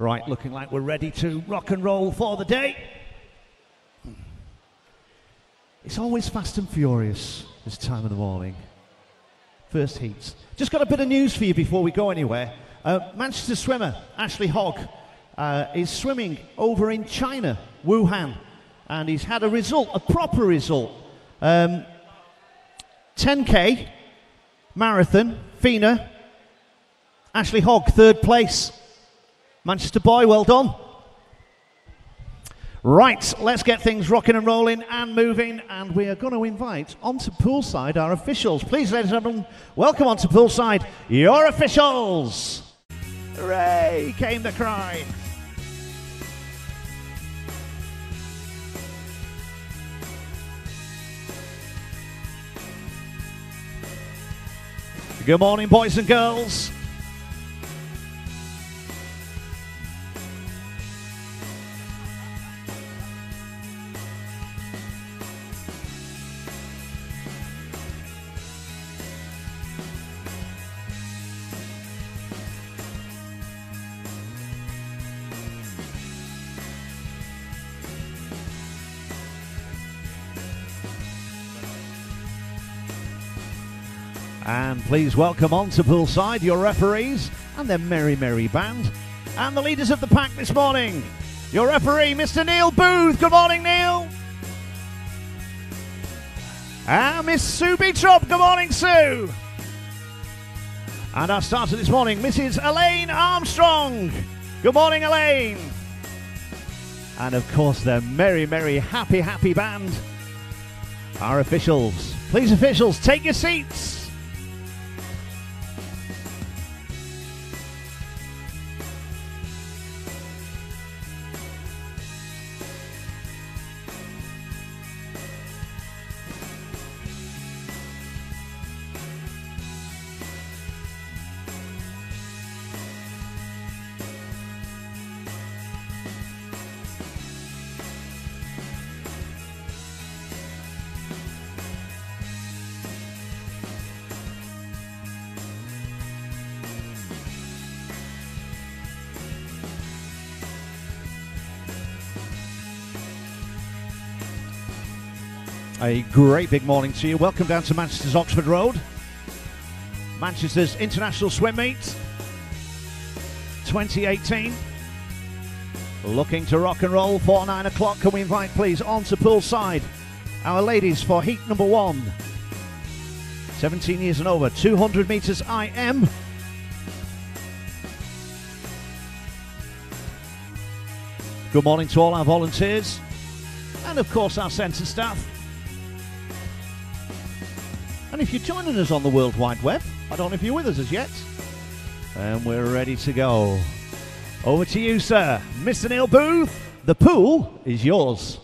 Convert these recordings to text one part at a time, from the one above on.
Right, looking like we're ready to rock and roll for the day. It's always fast and furious this time of the morning. First heats. Just got a bit of news for you before we go anywhere. Manchester swimmer Ashley Hogg is swimming over in China, Wuhan, and he's had a result, a proper result. 10K marathon, FINA. Ashley Hogg, third place. Manchester boy, well done. Right, let's get things rocking and rolling and moving, and we are going to invite onto poolside our officials. Please, ladies and gentlemen, welcome onto poolside your officials. Hooray, came the cry. Good morning, boys and girls. And please welcome onto poolside your referees and their merry, merry band and the leaders of the pack this morning. Your referee, Mr. Neil Booth. Good morning, Neil. And Miss Sue Beetrop. Good morning, Sue. And our starter this morning, Mrs. Elaine Armstrong. Good morning, Elaine. And of course, the merry, merry, happy, happy band, our officials. Please, officials, take your seats. A great big morning to you. Welcome down to Manchester's Oxford Road. Manchester's International Swim Meet 2018. Looking to rock and roll for 9 o'clock. Can we invite, please, onto poolside our ladies for heat number 1. 17 years and over, 200 metres IM. Good morning to all our volunteers and, of course, our centre staff. And if you're joining us on the World Wide Web, I don't know if you're with us as yet, and we're ready to go. Over to you, sir. Mr. Neil Booth, the pool is yours.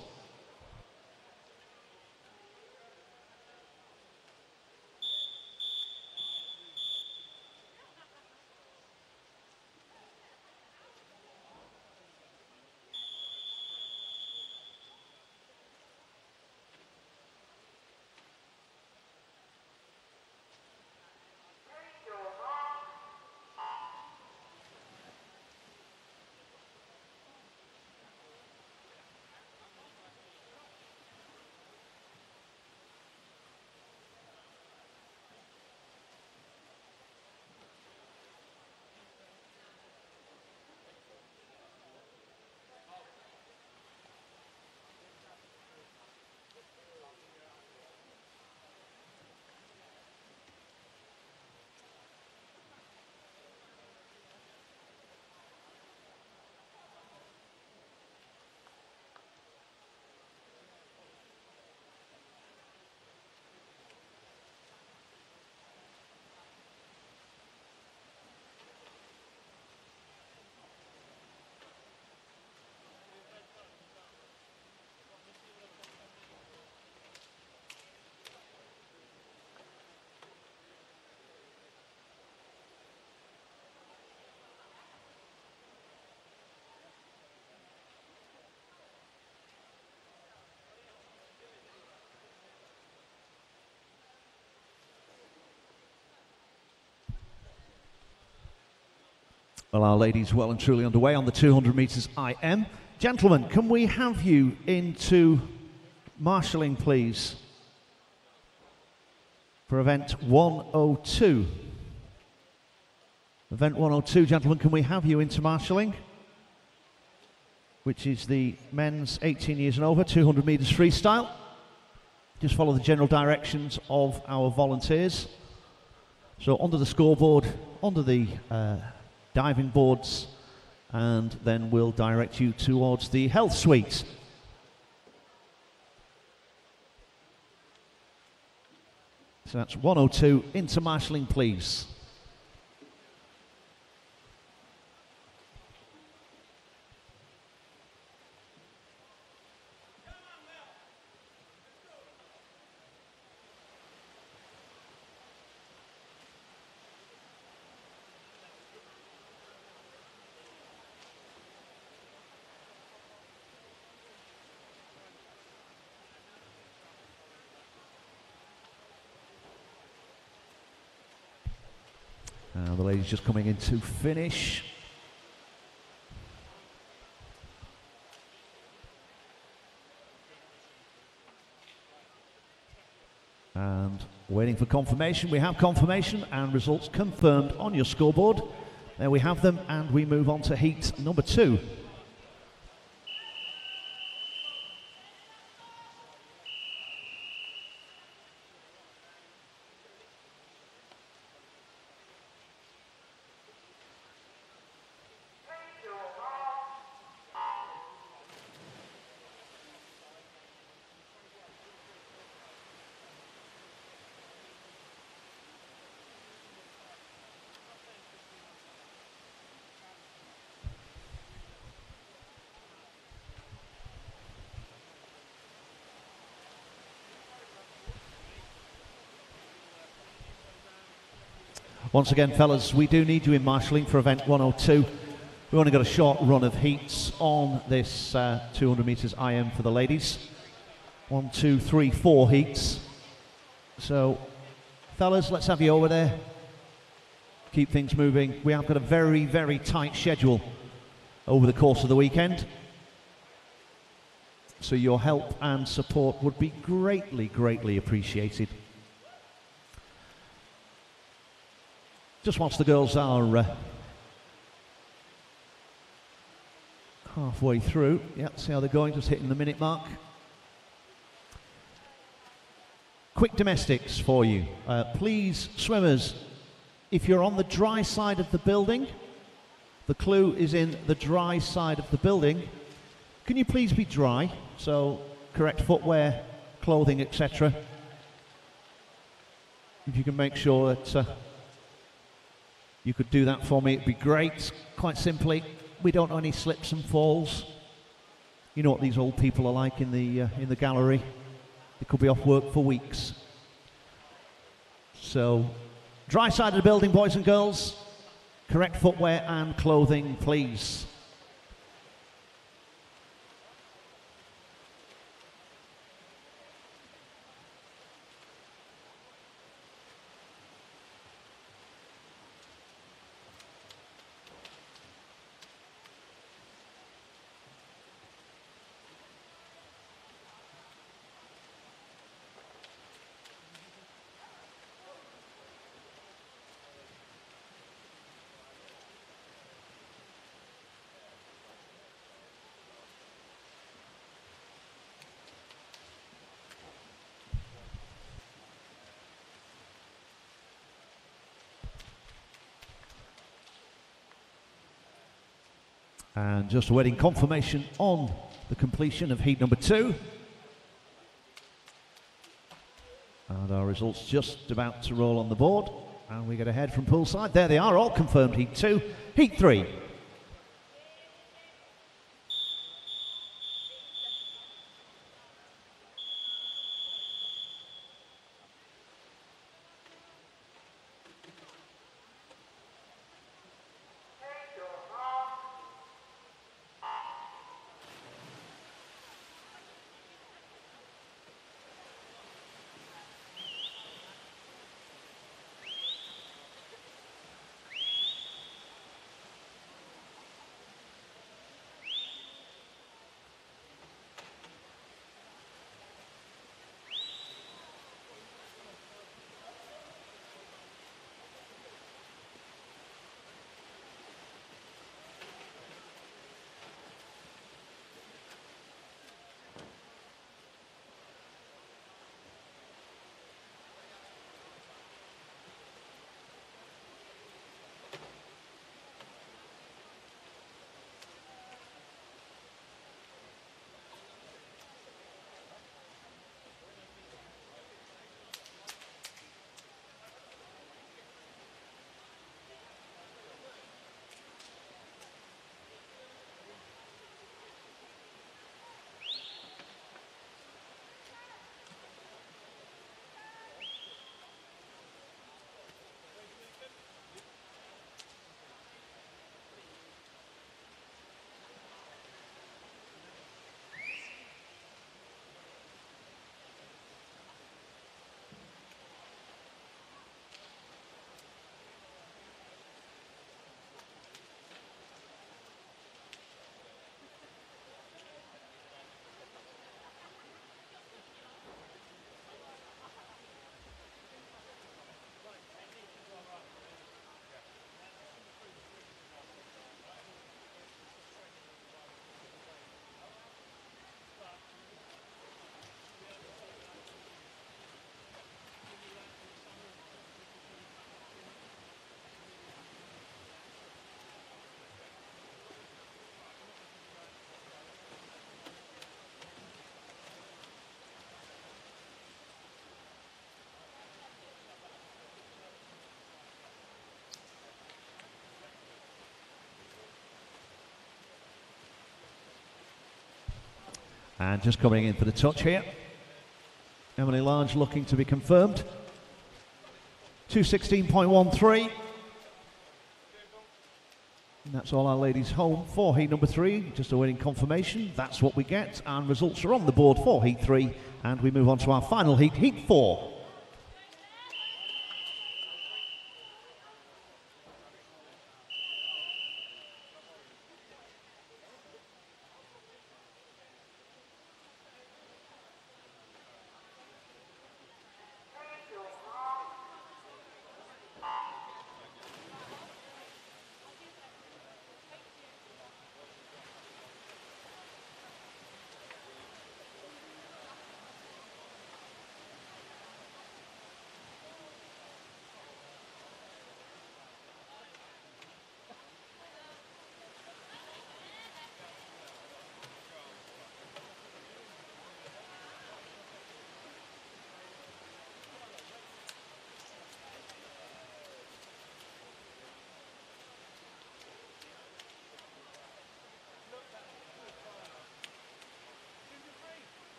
Well, our ladies well and truly underway on the 200 metres IM. Gentlemen, can we have you into marshalling, please, for event 102? Event 102, gentlemen, can we have you into marshalling? Which is the men's 18 years and over, 200 metres freestyle. Just follow the general directions of our volunteers. So under the scoreboard, under the diving boards, and then we'll direct you towards the health suite. So that's 102, into marshalling, please. The ladies just coming in to finish. And waiting for confirmation. We have confirmation and results confirmed on your scoreboard. There we have them, and we move on to heat number 2. Once again, fellas, we do need you in marshalling for event 102. We've only got a short run of heats on this 200 metres IM for the ladies. 1, 2, 3, 4 heats. So, fellas, let's have you over there. Keep things moving. We have got a very, very tight schedule over the course of the weekend. So your help and support would be greatly, greatly appreciated. Just whilst the girls are halfway through. Yeah, see how they're going, just hitting the minute mark. Quick domestics for you. Please, swimmers, if you're on the dry side of the building, the clue is in the dry side of the building. Can you please be dry? So, correct footwear, clothing, etc. If you can make sure that you could do that for me, it'd be great. Quite simply, we don't know any slips and falls. You know what these old people are like in the gallery. They could be off work for weeks. So, dry side of the building, boys and girls. Correct footwear and clothing, please. And just awaiting confirmation on the completion of heat number 2. And our results just about to roll on the board. And we get ahead from poolside. There they are, all confirmed. Heat 2, heat 3. And just coming in for the touch here, Emily Large looking to be confirmed. 2:16.13. And that's all our ladies home for heat number 3. Just awaiting confirmation. That's what we get. And results are on the board for heat 3. And we move on to our final heat, heat 4.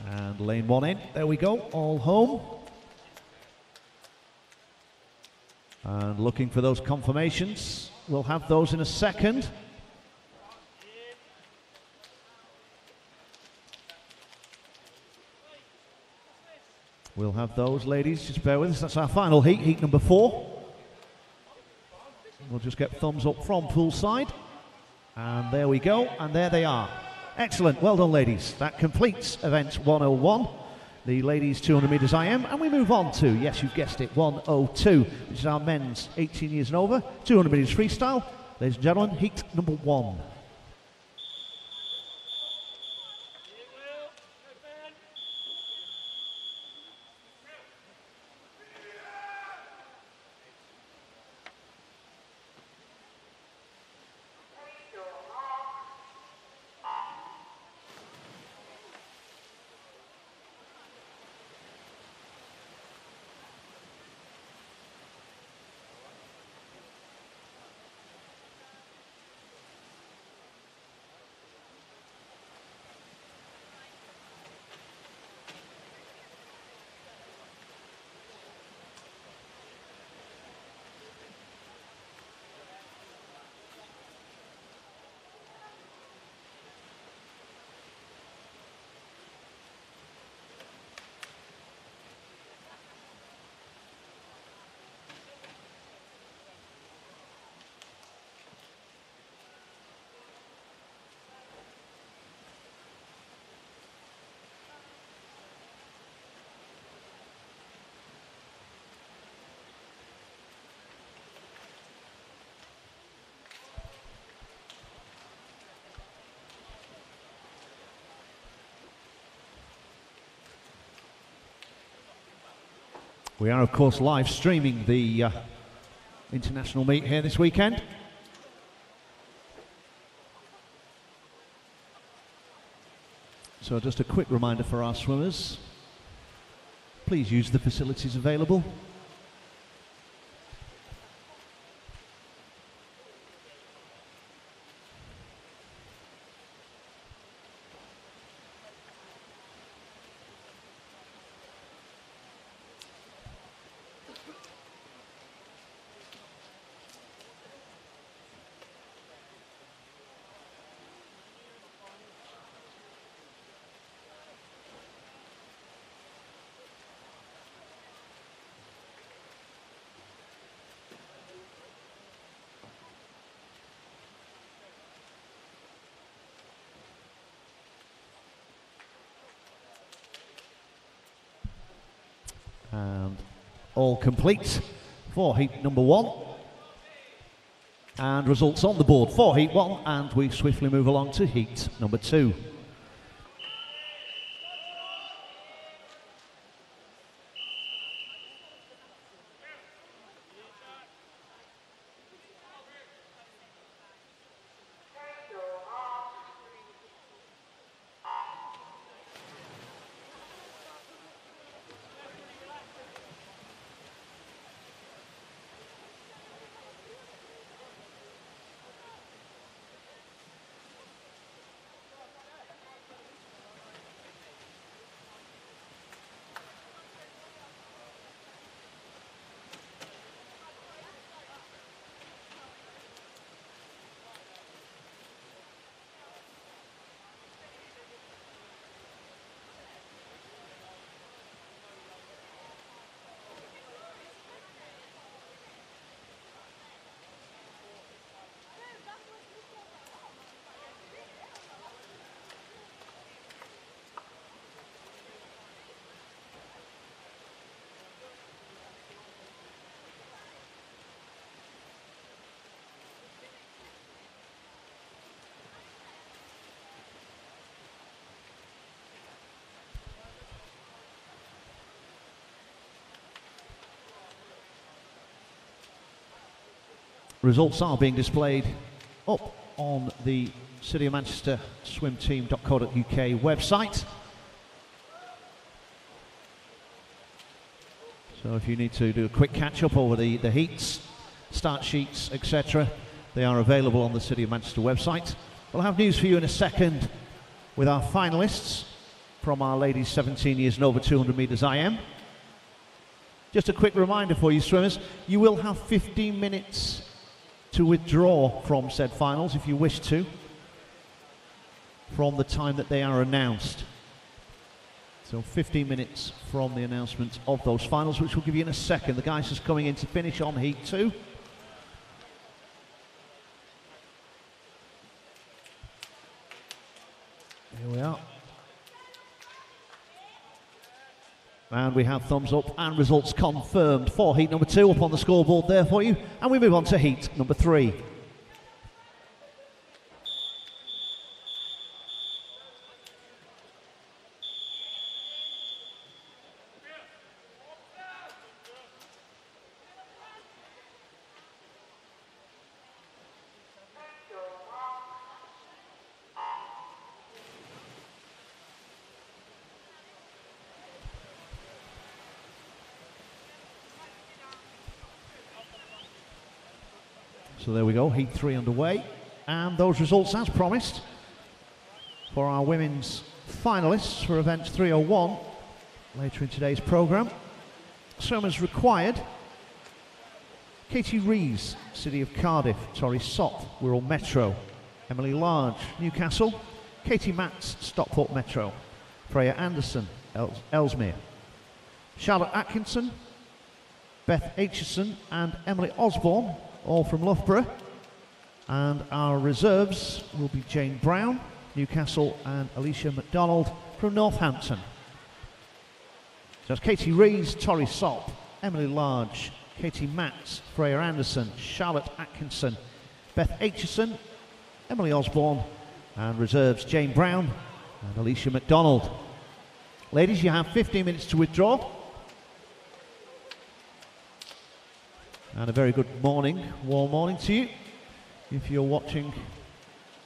And lane 1 in, there we go, all home. And looking for those confirmations. We'll have those in a second. We'll have those, ladies, just bear with us. That's our final heat, heat number 4. We'll just get thumbs up from poolside. And there we go, and there they are. Excellent, well done, ladies. That completes event 101, the ladies 200 metres IM, and we move on to, yes, you've guessed it, 102, which is our men's 18 years and over, 200 metres freestyle. Ladies and gentlemen, heat number 1. We are, of course, live streaming the international meet here this weekend. So just a quick reminder for our swimmers, please use the facilities available. And all complete for heat number 1. And results on the board for heat 1, and we swiftly move along to heat number 2. Results are being displayed up on the City of Manchester swimteam.co.uk website. So if you need to do a quick catch-up over the heats, start sheets, etc., they are available on the City of Manchester website. We'll have news for you in a second with our finalists from our ladies 17 years and over 200 metres IM. Just a quick reminder for you swimmers, you will have 15 minutes to withdraw from said finals if you wish to, from the time that they are announced. So 15 minutes from the announcement of those finals, which we'll give you in a second. The guys just coming in to finish on heat 2. Here we are. And we have thumbs up and results confirmed for heat number 2 up on the scoreboard there for you. And we move on to heat number 3. So there we go, heat 3 underway. And those results, as promised, for our women's finalists for event 301 later in today's programme. Swimmers required: Katie Rees, City of Cardiff; Tori Sott, Wirral Metro; Emily Large, Newcastle; Katie Matts, Stockport Metro; Freya Anderson, Ellesmere; Charlotte Atkinson, Beth Aitchison and Emily Osborne, all from Loughborough. And our reserves will be Jane Brown, Newcastle, and Alicia MacDonald from Northampton. So that's Katie Rees, Tori Sott, Emily Large, Katie Matts, Freya Anderson, Charlotte Atkinson, Beth Aitchison, Emily Osborne, and reserves Jane Brown and Alicia MacDonald. Ladies, you have 15 minutes to withdraw. And a very good morning, warm morning to you. If you're watching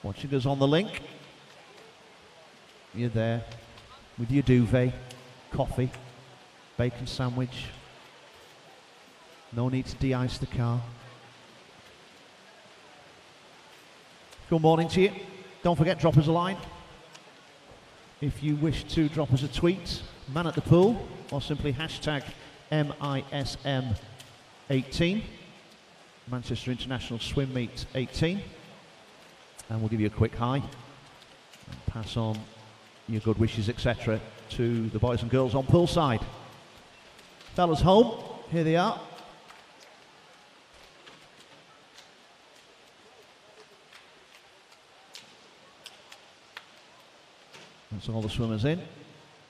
us on the link, you're there with your duvet, coffee, bacon sandwich. No need to de-ice the car. Good morning to you. Don't forget, drop us a line. If you wish to drop us a tweet, man at the pool, or simply hashtag MISM18, Manchester International Swim Meet 18, and we'll give you a quick hi and pass on your good wishes, etc., to the boys and girls on poolside. Fellas home, here they are. That's all the swimmers in,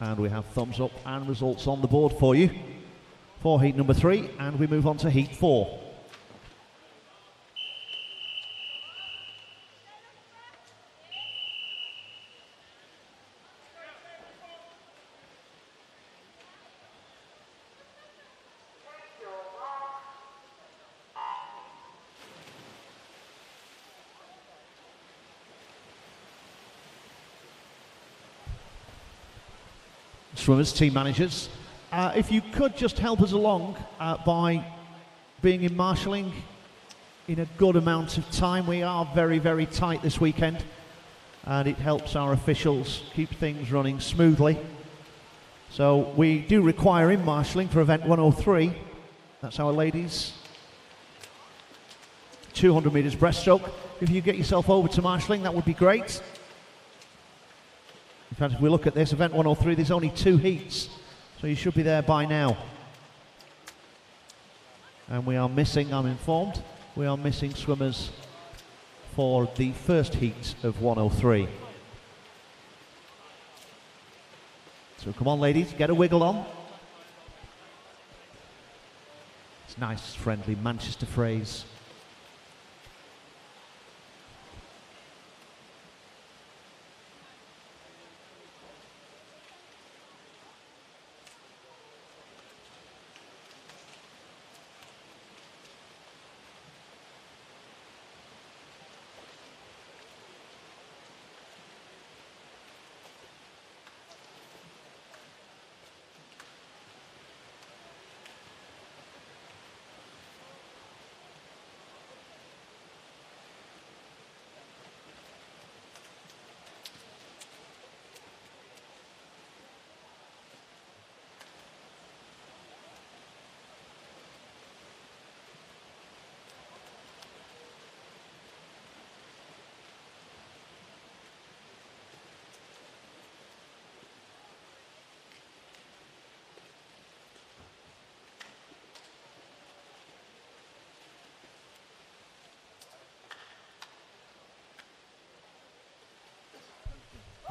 and we have thumbs up and results on the board for you for heat number 3, and we move on to heat 4. Swimmers, team managers, if you could just help us along by being in marshalling in a good amount of time. We are very, very tight this weekend, and it helps our officials keep things running smoothly. So we do require in marshalling for event 103. That's our ladies. 200 metres breaststroke. If you get yourself over to marshalling, that would be great. In fact, if we look at this, event 103, there's only 2 heats, so you should be there by now. And we are missing, I'm informed, we are missing swimmers for the first heat of 103. So come on, ladies, get a wiggle on. It's nice, friendly Manchester phrase.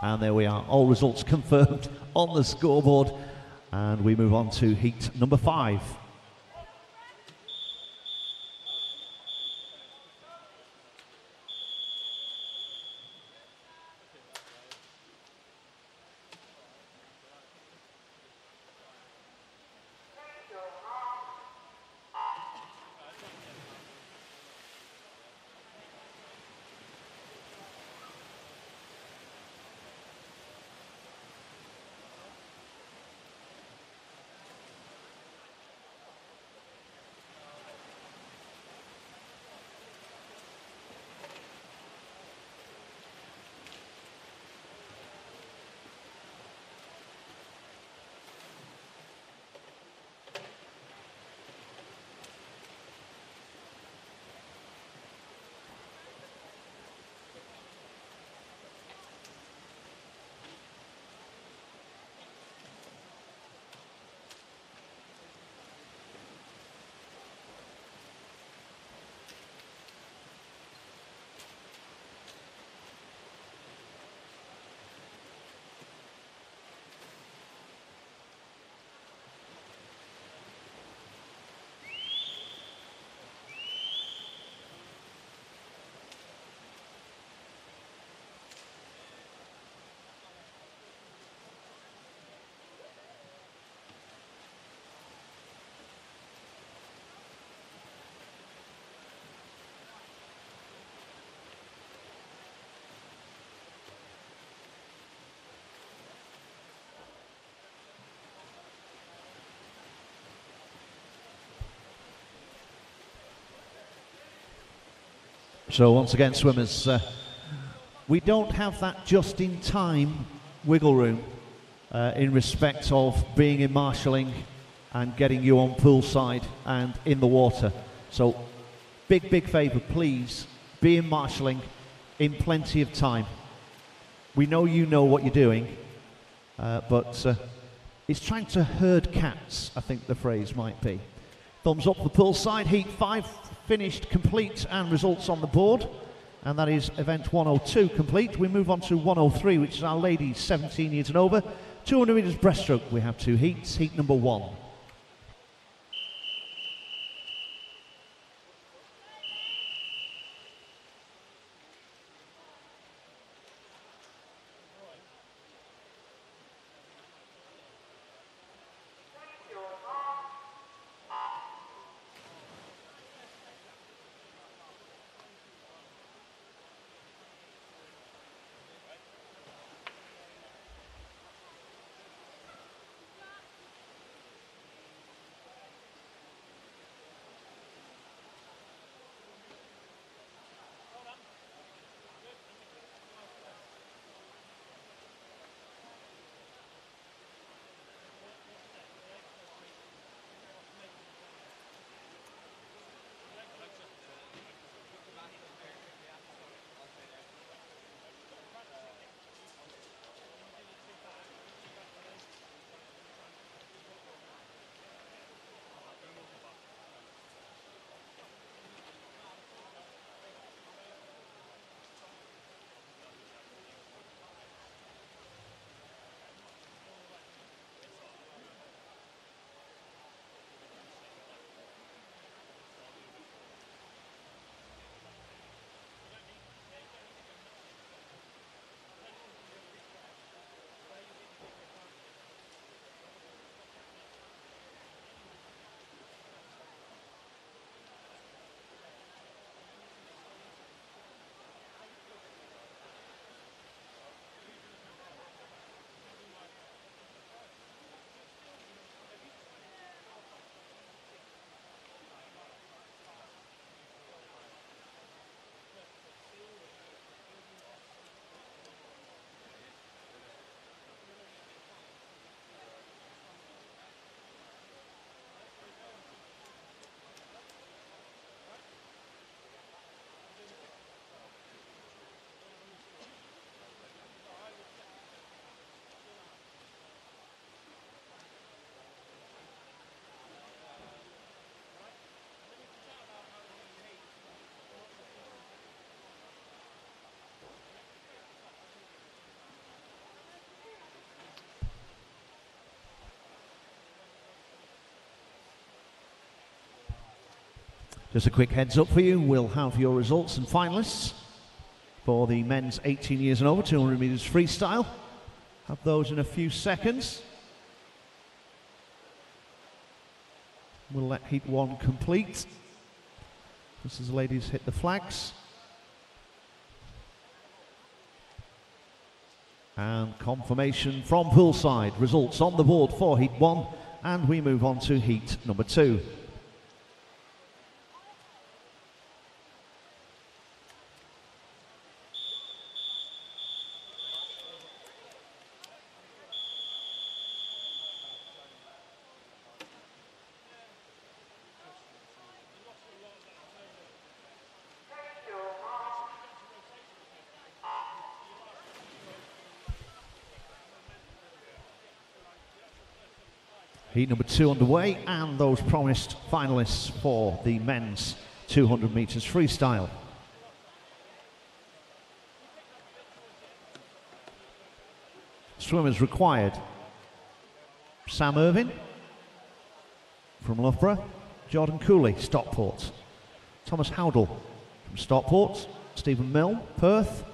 And there we are, all results confirmed on the scoreboard. And we move on to heat number 5. So once again, swimmers, we don't have that just-in-time wiggle room in respect of being in marshalling and getting you on poolside and in the water. So big favour, please, be in marshalling in plenty of time. We know you know what you're doing, but it's trying to herd cats, I think the phrase might be. Thumbs up the poolside. Heat 5 finished complete and results on the board. And that is event 102 complete. We move on to 103, which is our ladies 17 years and over. 200 metres breaststroke. We have 2 heats. Heat number 1. Just a quick heads up for you, we'll have your results and finalists for the men's 18 years and over 200 metres freestyle. Have those in a few seconds. We'll let heat 1 complete. Just as the ladies hit the flags. And confirmation from poolside. Results on the board for heat 1, and we move on to heat number 2. Heat number 2 underway, and those promised finalists for the men's 200 metres freestyle. Swimmers required: Sam Irvine from Loughborough, Jordan Cooley, Stockport, Thomas Howdle from Stockport, Stephen Milne, Perth,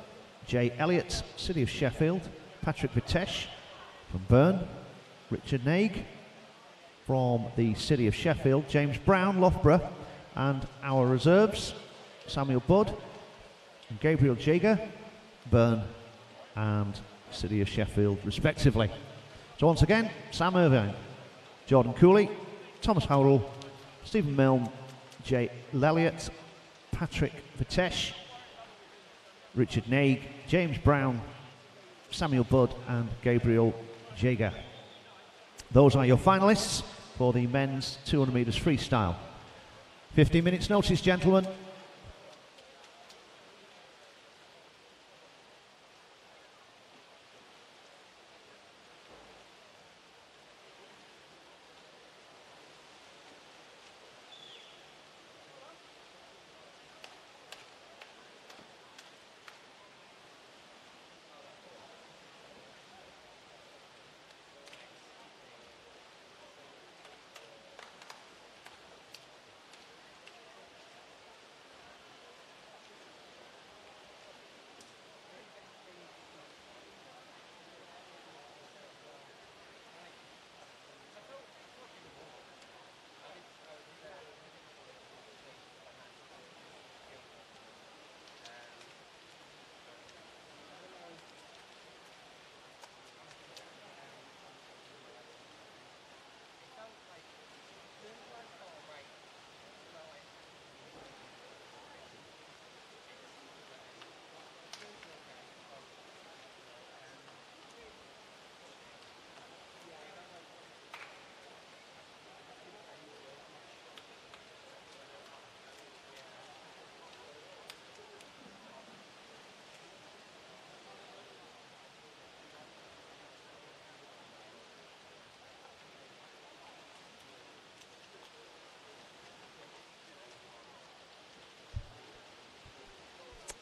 Jay Elliott, City of Sheffield, Patrick Vitesh from Bern, Richard Naig from the City of Sheffield, James Brown, Loughborough, and our reserves, Samuel Budd and Gabriel Jager, Bern and City of Sheffield, respectively. So once again, Sam Irvine, Jordan Cooley, Thomas Howdle, Stephen Milne, Jay Elliott, Patrick Vitesh, Richard Naig, James Brown, Samuel Budd and Gabriel Jager. Those are your finalists for the men's 200 metres freestyle. 15 minutes notice, gentlemen.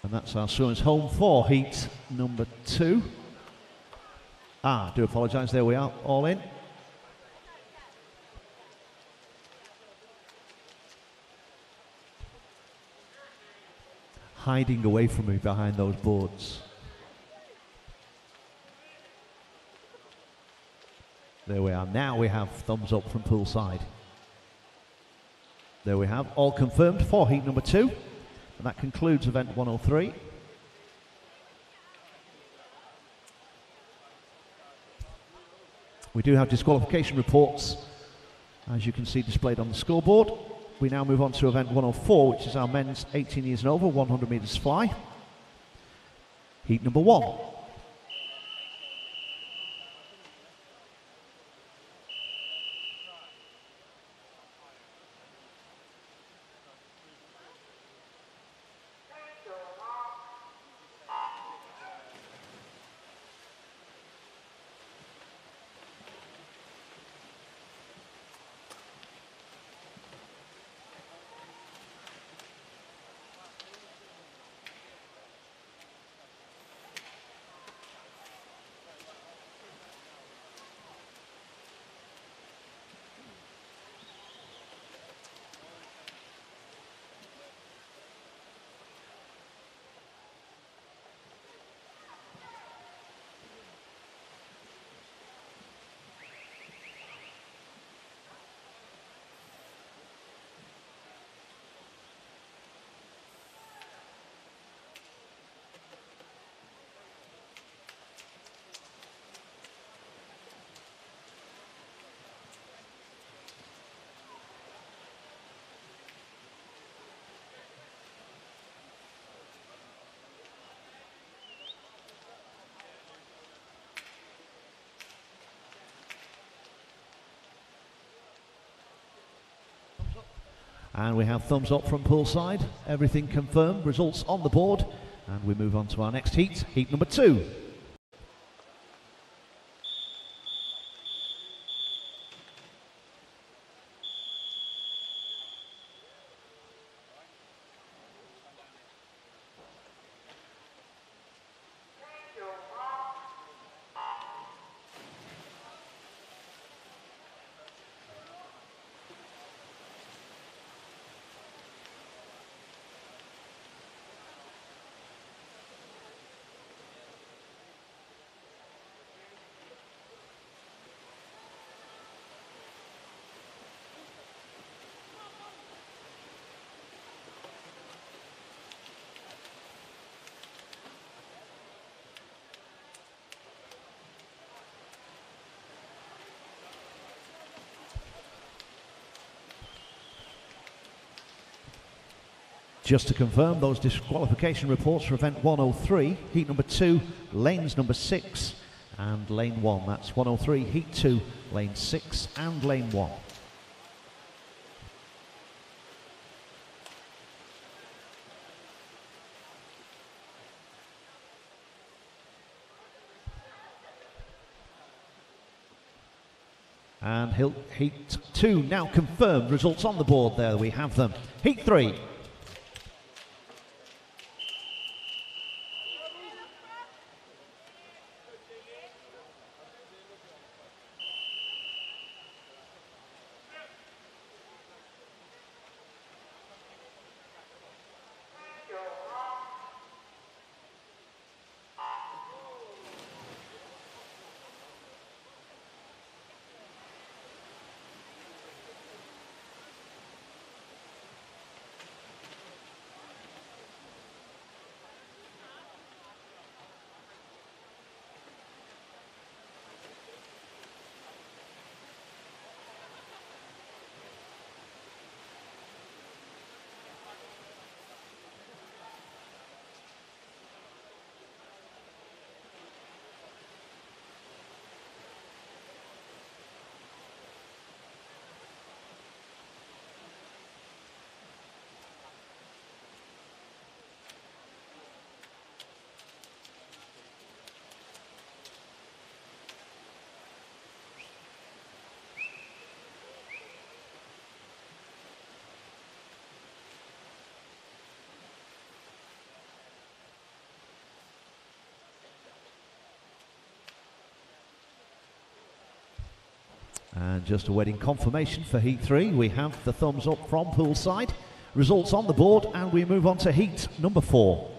And that's our swimmers home for heat number 2. I do apologise, there we are, all in. Hiding away from me behind those boards. There we are, now we have thumbs up from poolside. There we have, all confirmed for heat number 2. And that concludes event 103. We do have disqualification reports, as you can see displayed on the scoreboard. We now move on to event 104, which is our men's 18 years and over 100 metres fly. Heat number 1. And we have thumbs up from poolside. Everything confirmed, results on the board. And we move on to our next heat, heat number 2. Just to confirm, those disqualification reports for event 103, heat number 2, lanes number 6 and lane 1. That's 103, heat 2, lane 6 and lane 1. And heat 2 now confirmed. Results on the board there. We have them. Heat 3. And just awaiting confirmation for heat 3. We have the thumbs up from poolside. Results on the board, and we move on to heat number 4.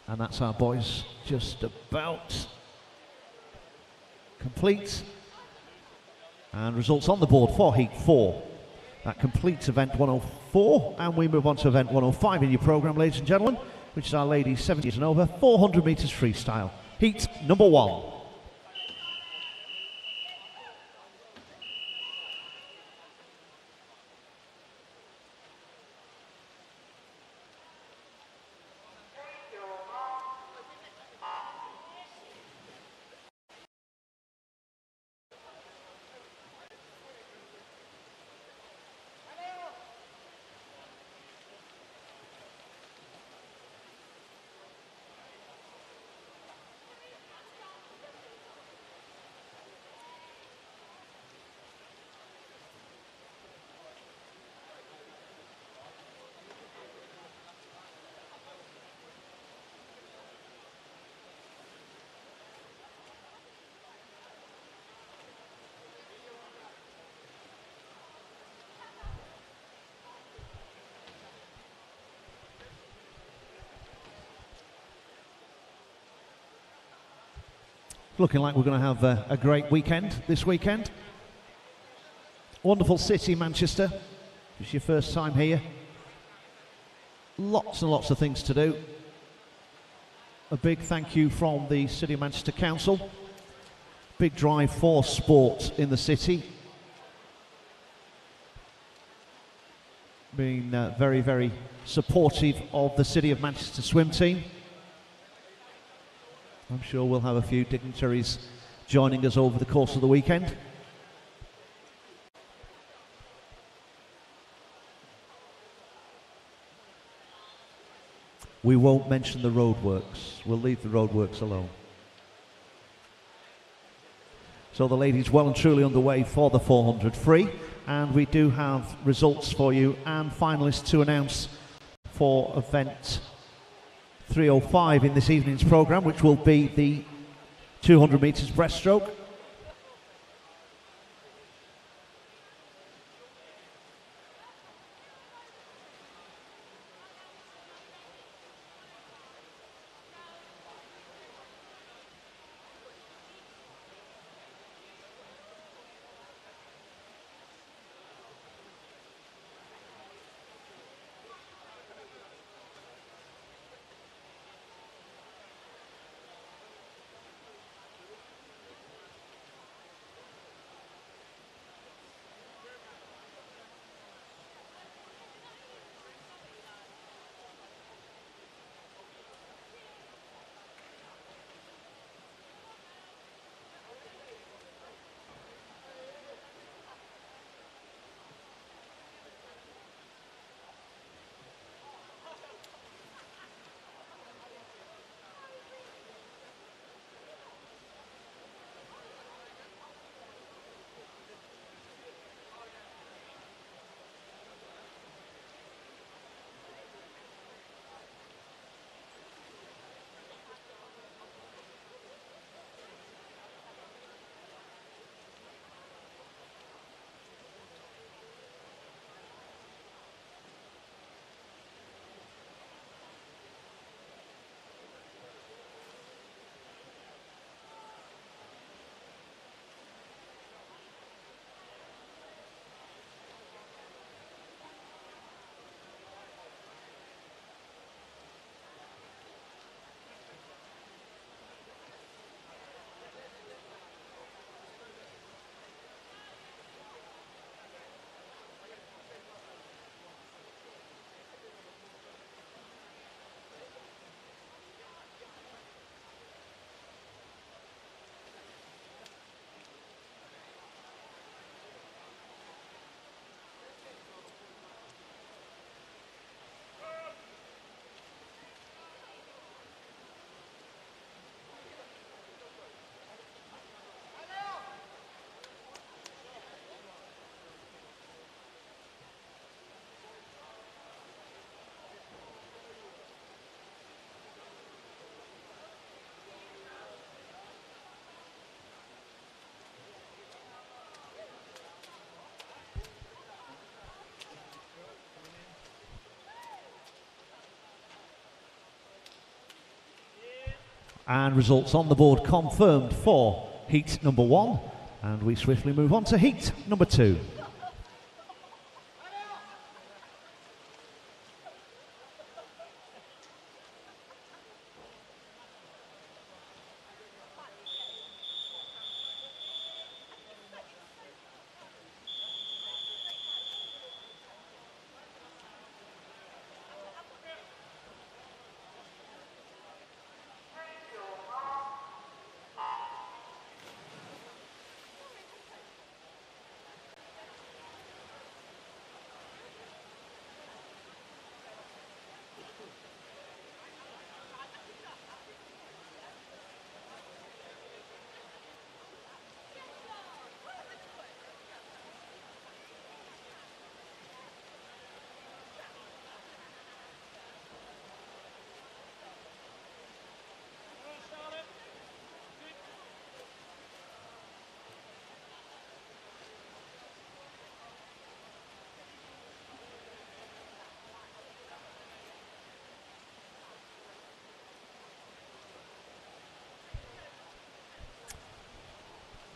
And that's our boys just about complete. And results on the board for heat 4. That completes event 104, and we move on to event 105 in your programme, ladies and gentlemen, which is our ladies 70s and over, 400 metres freestyle. Heat number 1. Looking like we're going to have a great weekend this weekend. Wonderful city, Manchester. It's your first time here. Lots and lots of things to do. A big thank you from the City of Manchester Council. Big drive for sport in the city. been very, very supportive of the City of Manchester swim team. I'm sure we'll have a few dignitaries joining us over the course of the weekend. We won't mention the roadworks. We'll leave the roadworks alone. So the ladies well and truly underway for the 400 free, and we do have results for you and finalists to announce for event 305 in this evening's programme, which will be the 200 metres breaststroke. And results on the board confirmed for heat number 1, and we swiftly move on to heat number 2.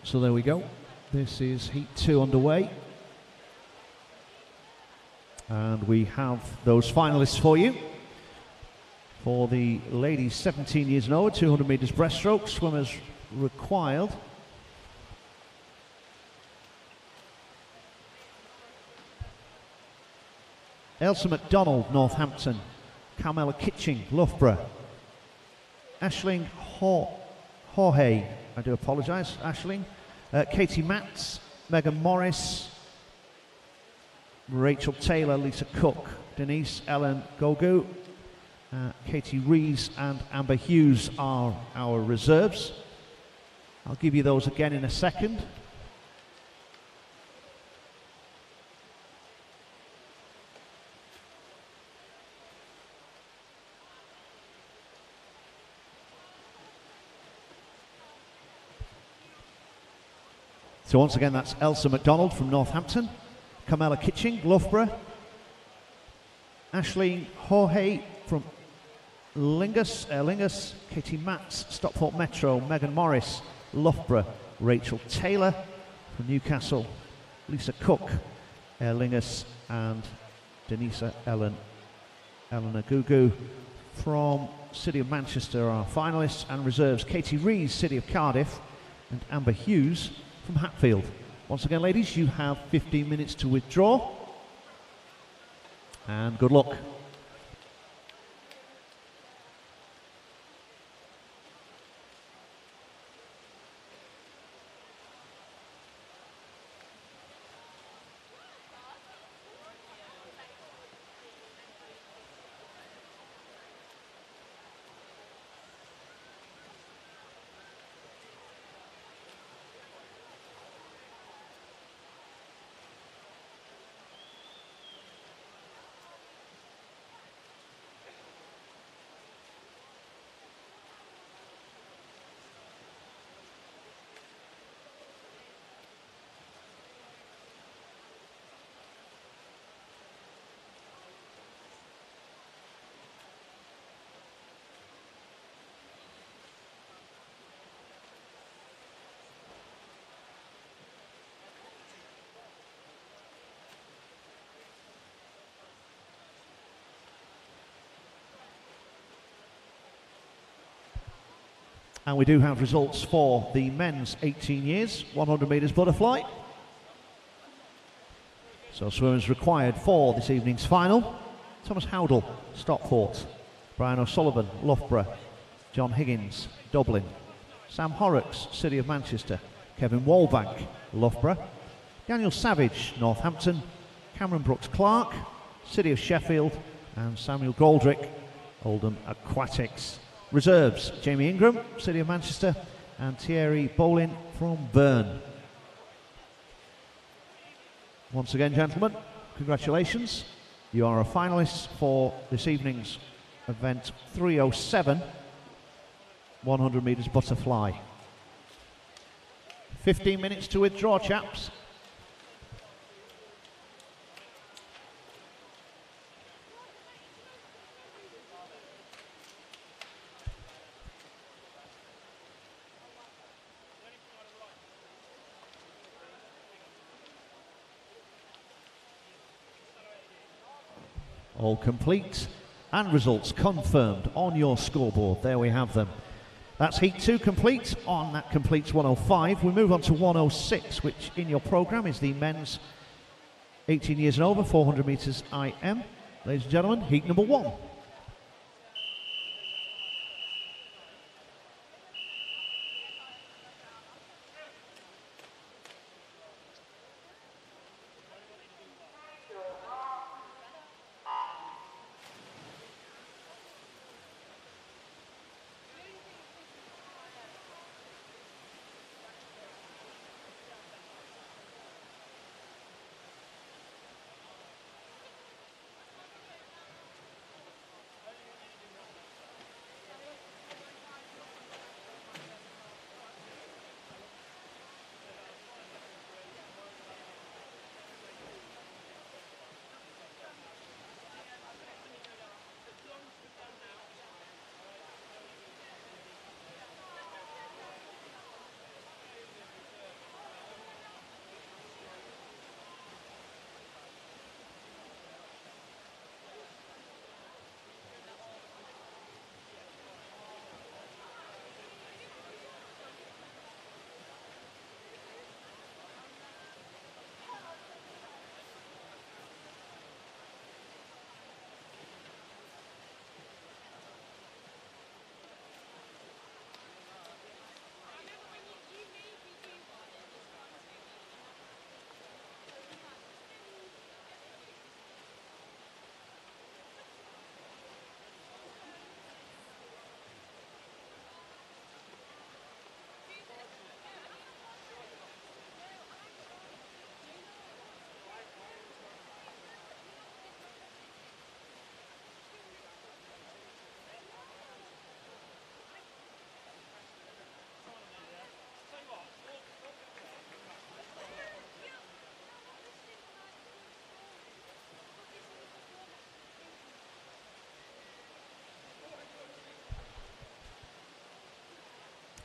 So there we go. This is heat 2 underway. And we have those finalists for you. For the ladies 17 years and over, 200 metres breaststroke, swimmers required. Elsa McDonald, Northampton. Carmela Kitching, Loughborough. Aisling Jorge, I do apologise, Aisling. Katie Matz, Megan Morris. Rachel Taylor, Lisa Cook, Denise Ellen Gogu. Katie Rees and Amber Hughes are our reserves. I'll give you those again in a second. So once again, that's Elsa McDonald from Northampton, Carmela Kitching, Loughborough, Aisling Jorge from Lingus, Katie Matz, Stockport Metro, Megan Morris, Loughborough, Rachel Taylor from Newcastle, Lisa Cook, Lingus, and Denisa Eleanor Gugu from City of Manchester are finalists, and reserves Katie Rees, City of Cardiff, and Amber Hughes from Hatfield. Once again, ladies, you have 15 minutes to withdraw, and good luck. And we do have results for the men's 18 years, 100 metres butterfly. So swimmers required for this evening's final: Thomas Howdell, Stockport; Brian O'Sullivan, Loughborough; John Higgins, Dublin; Sam Horrocks, City of Manchester; Kevin Walbank, Loughborough; Daniel Savage, Northampton; Cameron Brooks-Clark, City of Sheffield; and Samuel Goldrick, Oldham Aquatics. Reserves: Jamie Ingram, City of Manchester, and Thierry Bolin from Bern. Once again, gentlemen, congratulations. You are a finalist for this evening's event 307, 100 metres butterfly. 15 minutes to withdraw, chaps. All complete and results confirmed on your scoreboard. There we have them. That's Heat 2 complete. On that completes 105. We move on to 106, which in your programme is the men's 18 years and over, 400 metres IM. Ladies and gentlemen, Heat number 1.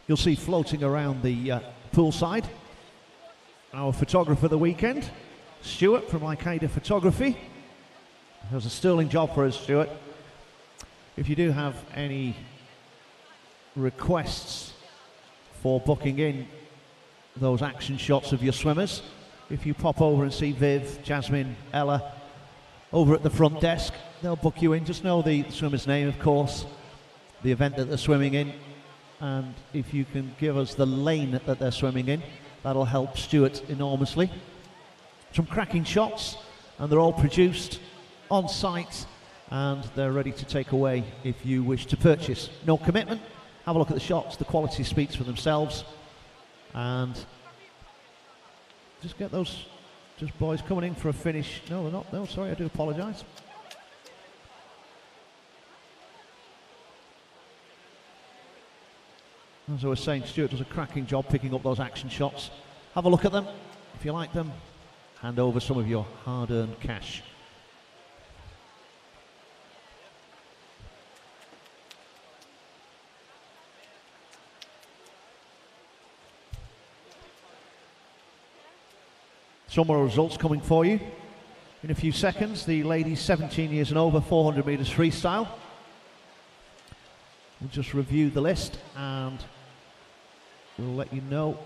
you'll see floating around the poolside our photographer of the weekend, Stuart from Lycaida Photography. It was a sterling job for us, Stuart. If you do have any requests for booking in those action shots of your swimmers, if you pop over and see Viv, Jasmine, Ella over at the front desk, they'll book you in. Just know the swimmer's name, of course, the event that they're swimming in, and if you can give us the lane that they're swimming in, that'll help Stuart enormously. Some cracking shots, and they're all produced on site, and they're ready to take away if you wish to purchase. No commitment. Have a look at the shots. The quality speaks for themselves, and just get those just boys coming in for a finish. No, they're not. No, sorry, I do apologise. As I was saying, Stuart does a cracking job picking up those action shots. Have a look at them. If you like them, hand over some of your hard-earned cash. Some more results coming for you in a few seconds. The ladies 17 years and over, 400 metres freestyle. We'll just review the list and we'll let you know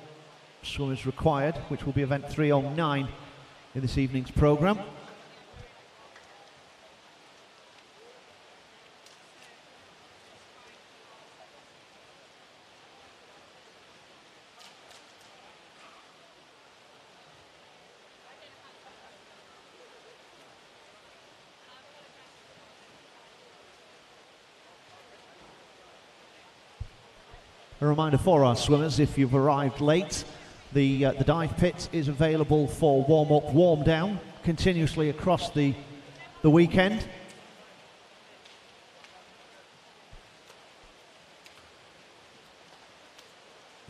swimmers required, which will be event 309 in this evening's programme. A reminder for our swimmers, if you've arrived late, the dive pit is available for warm-up, warm-down, continuously across the weekend.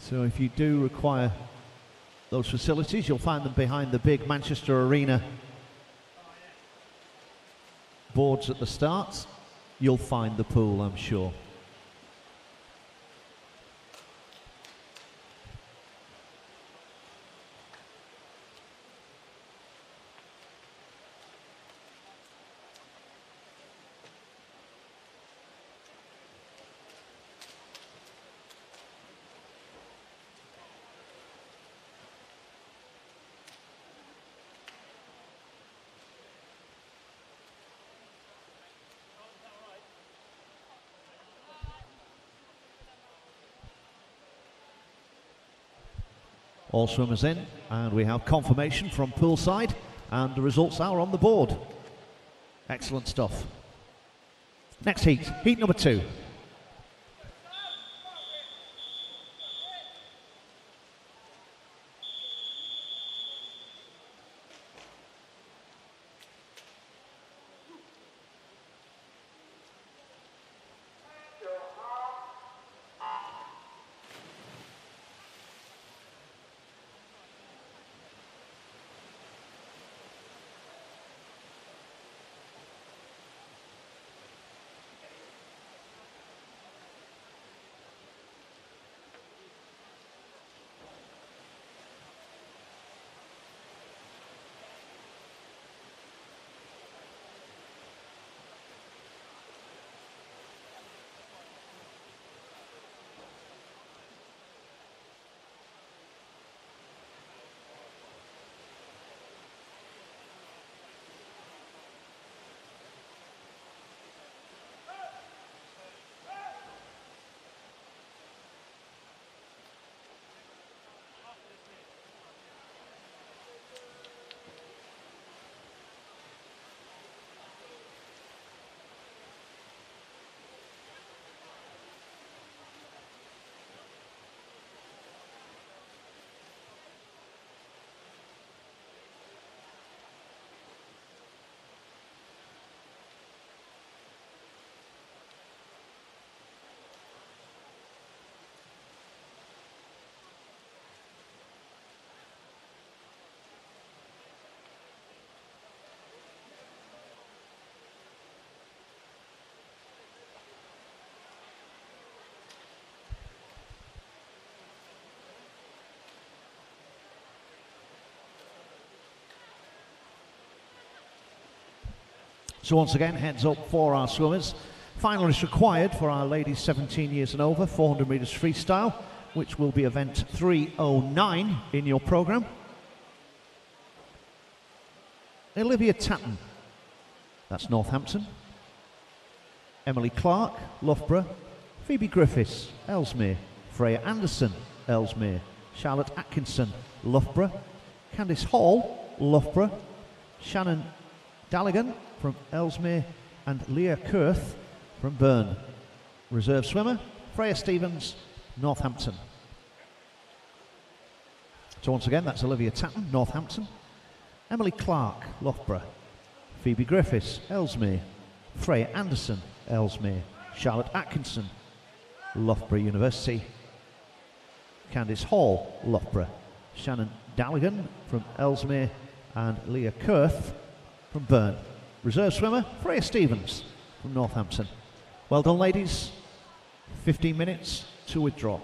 So if you do require those facilities, you'll find them behind the big Manchester Arena boards at the start. You'll find the pool, I'm sure. All swimmers in, and we have confirmation from poolside, and the results are on the board. Excellent stuff. Next heat, heat number 2. So once again, heads up for our swimmers. Finalists required for our ladies 17 years and over, 400 metres freestyle, which will be event 309 in your programme. Olivia Tatton, that's Northampton. Emily Clark, Loughborough. Phoebe Griffiths, Ellesmere. Freya Anderson, Ellesmere. Charlotte Atkinson, Loughborough. Candice Hall, Loughborough. Shannon Dalligan from Ellesmere, and Leah Kurth from Bern. Reserve swimmer, Freya Stevens, Northampton. So once again, that's Olivia Tatton, Northampton. Emily Clark, Loughborough. Phoebe Griffiths, Ellesmere. Freya Anderson, Ellesmere. Charlotte Atkinson, Loughborough University. Candice Hall, Loughborough. Shannon Dalligan from Ellesmere, and Leah Kurth from Bern. Reserve swimmer, Freya Stevens from Northampton. Well done, ladies. 15 minutes to withdraw.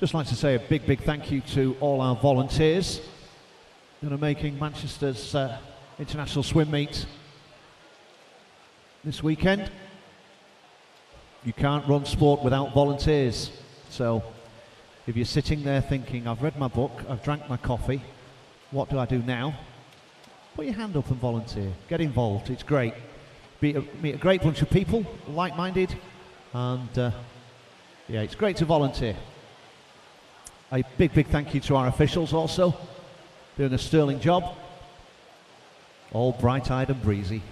Just like to say a big thank you to all our volunteers that are making Manchester's International Swim Meet this weekend. You can't run sport without volunteers. So if you're sitting there thinking, I've read my book, I've drank my coffee, what do I do now? Put your hand up and volunteer. Get involved, it's great. Meet a great bunch of people, like-minded, and yeah, it's great to volunteer. A big thank you to our officials also, doing a sterling job, all bright-eyed and breezy.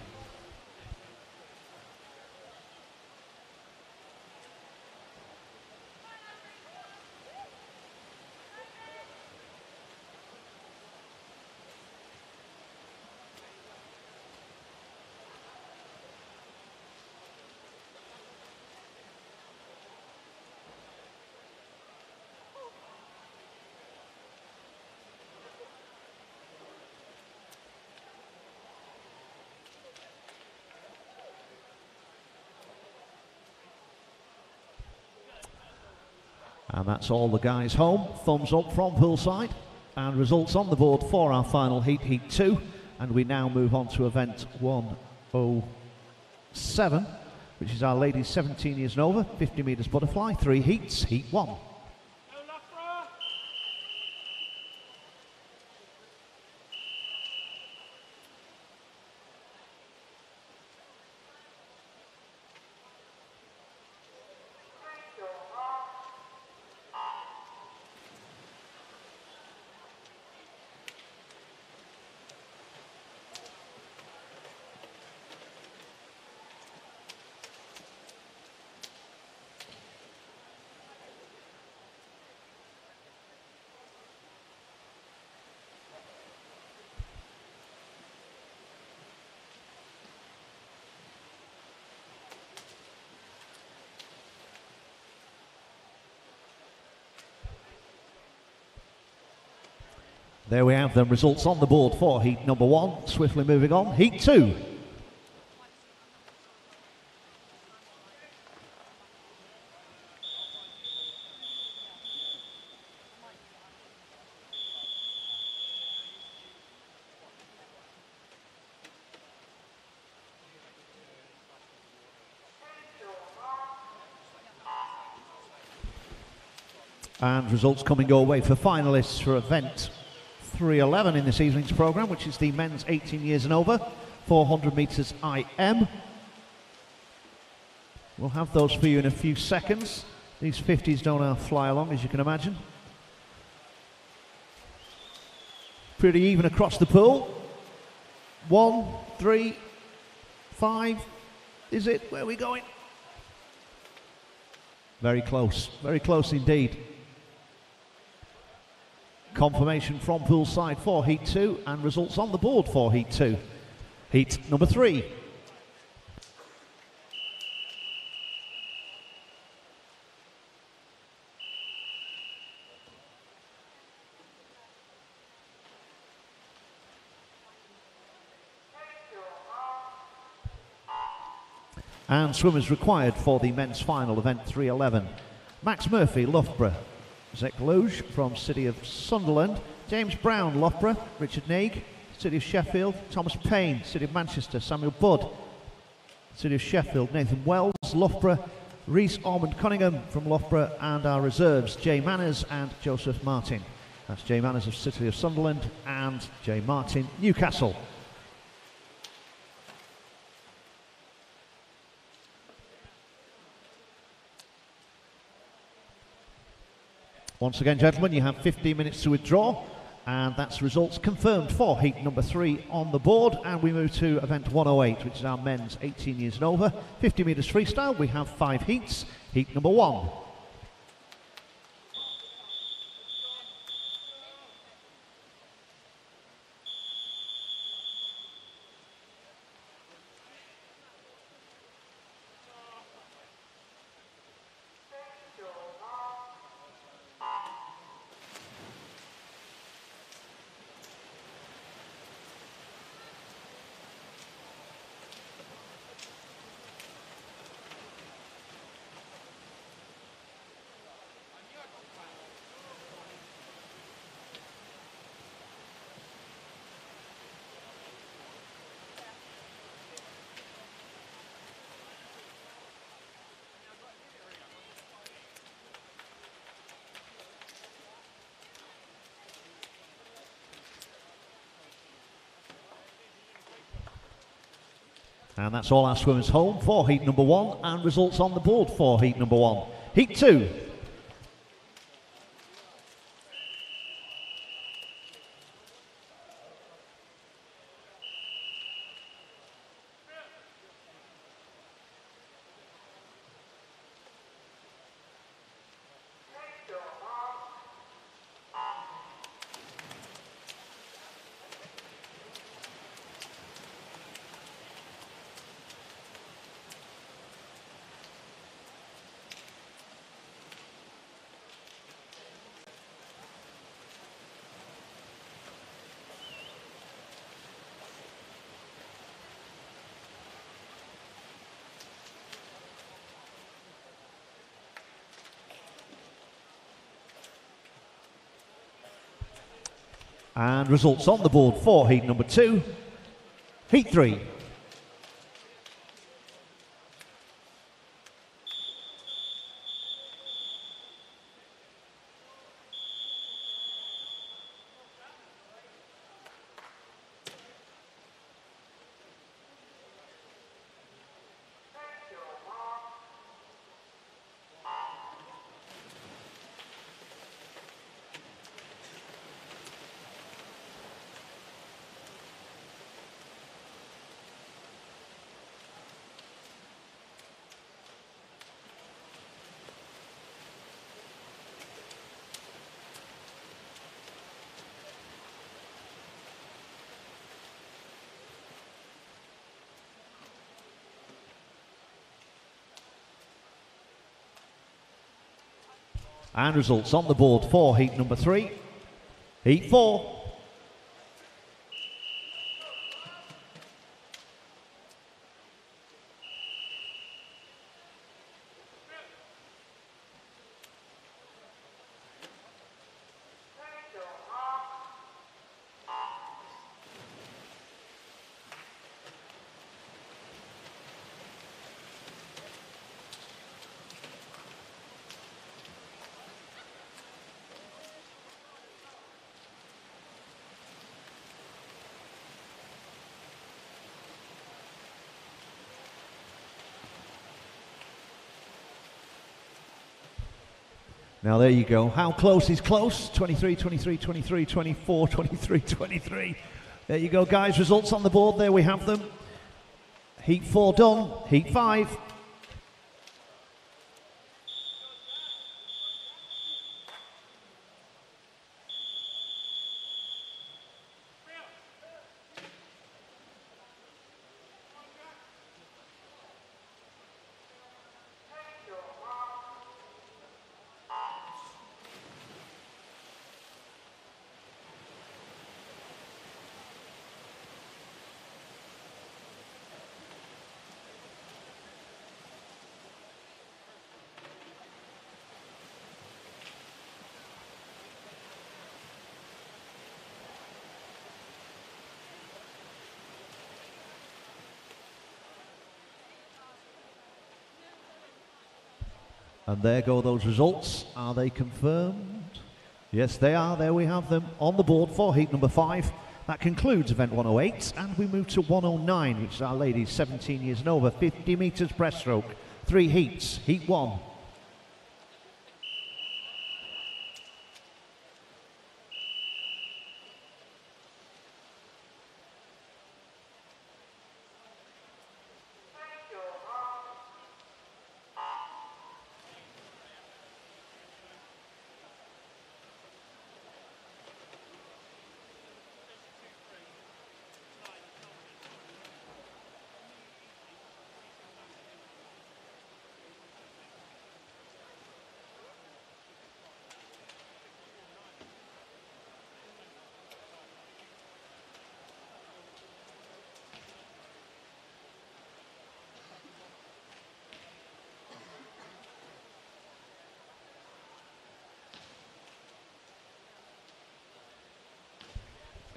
And that's all the guys home. Thumbs up from poolside. And results on the board for our final heat, Heat 2. And we now move on to event 107, which is our ladies 17 years and over, 50 metres butterfly, 3 heats, Heat 1. There we have them, results on the board for heat number 1. Swiftly moving on, heat 2. And results coming your way for finalists for event 311 in this evening's programme, which is the men's 18 years and over, 400 metres IM. We'll have those for you in a few seconds. These 50s don't fly along, as you can imagine. Pretty even across the pool. 1, 3, 5. Is it? Where are we going? Very close indeed. Confirmation from poolside for Heat 2 and results on the board for Heat 2. Heat number 3. And swimmers required for the men's final, event 311. Max Murphy, Loughborough. Zach Luge from City of Sunderland. James Brown, Loughborough. Richard Naig, City of Sheffield. Thomas Payne, City of Manchester. Samuel Budd, City of Sheffield. Nathan Wells, Loughborough. Rhys Ormond Cunningham from Loughborough. And our reserves, Jay Manners and Joseph Martin. That's Jay Manners of City of Sunderland and Jay Martin, Newcastle. Once again, gentlemen, you have 15 minutes to withdraw, and that's results confirmed for heat number 3 on the board. And we move to event 108, which is our men's 18 years and over, 50 metres freestyle. We have 5 heats. Heat number 1. And that's all our swimmers home for heat number 1, and results on the board for heat number 1. Heat 2. And results on the board for heat number 2. Heat 3. And results on the board for heat number 3. Heat 4. Now there you go. How close is close? 23, 23, 23, 24, 23, 23. There you go, guys. Results on the board. There we have them. Heat 4 done. Heat 5. And there go those results. Are they confirmed? Yes, they are. There we have them on the board for heat number 5. That concludes event 108, and we move to 109, which is our ladies 17 years and over, 50 metres breaststroke. 3 heats. Heat 1.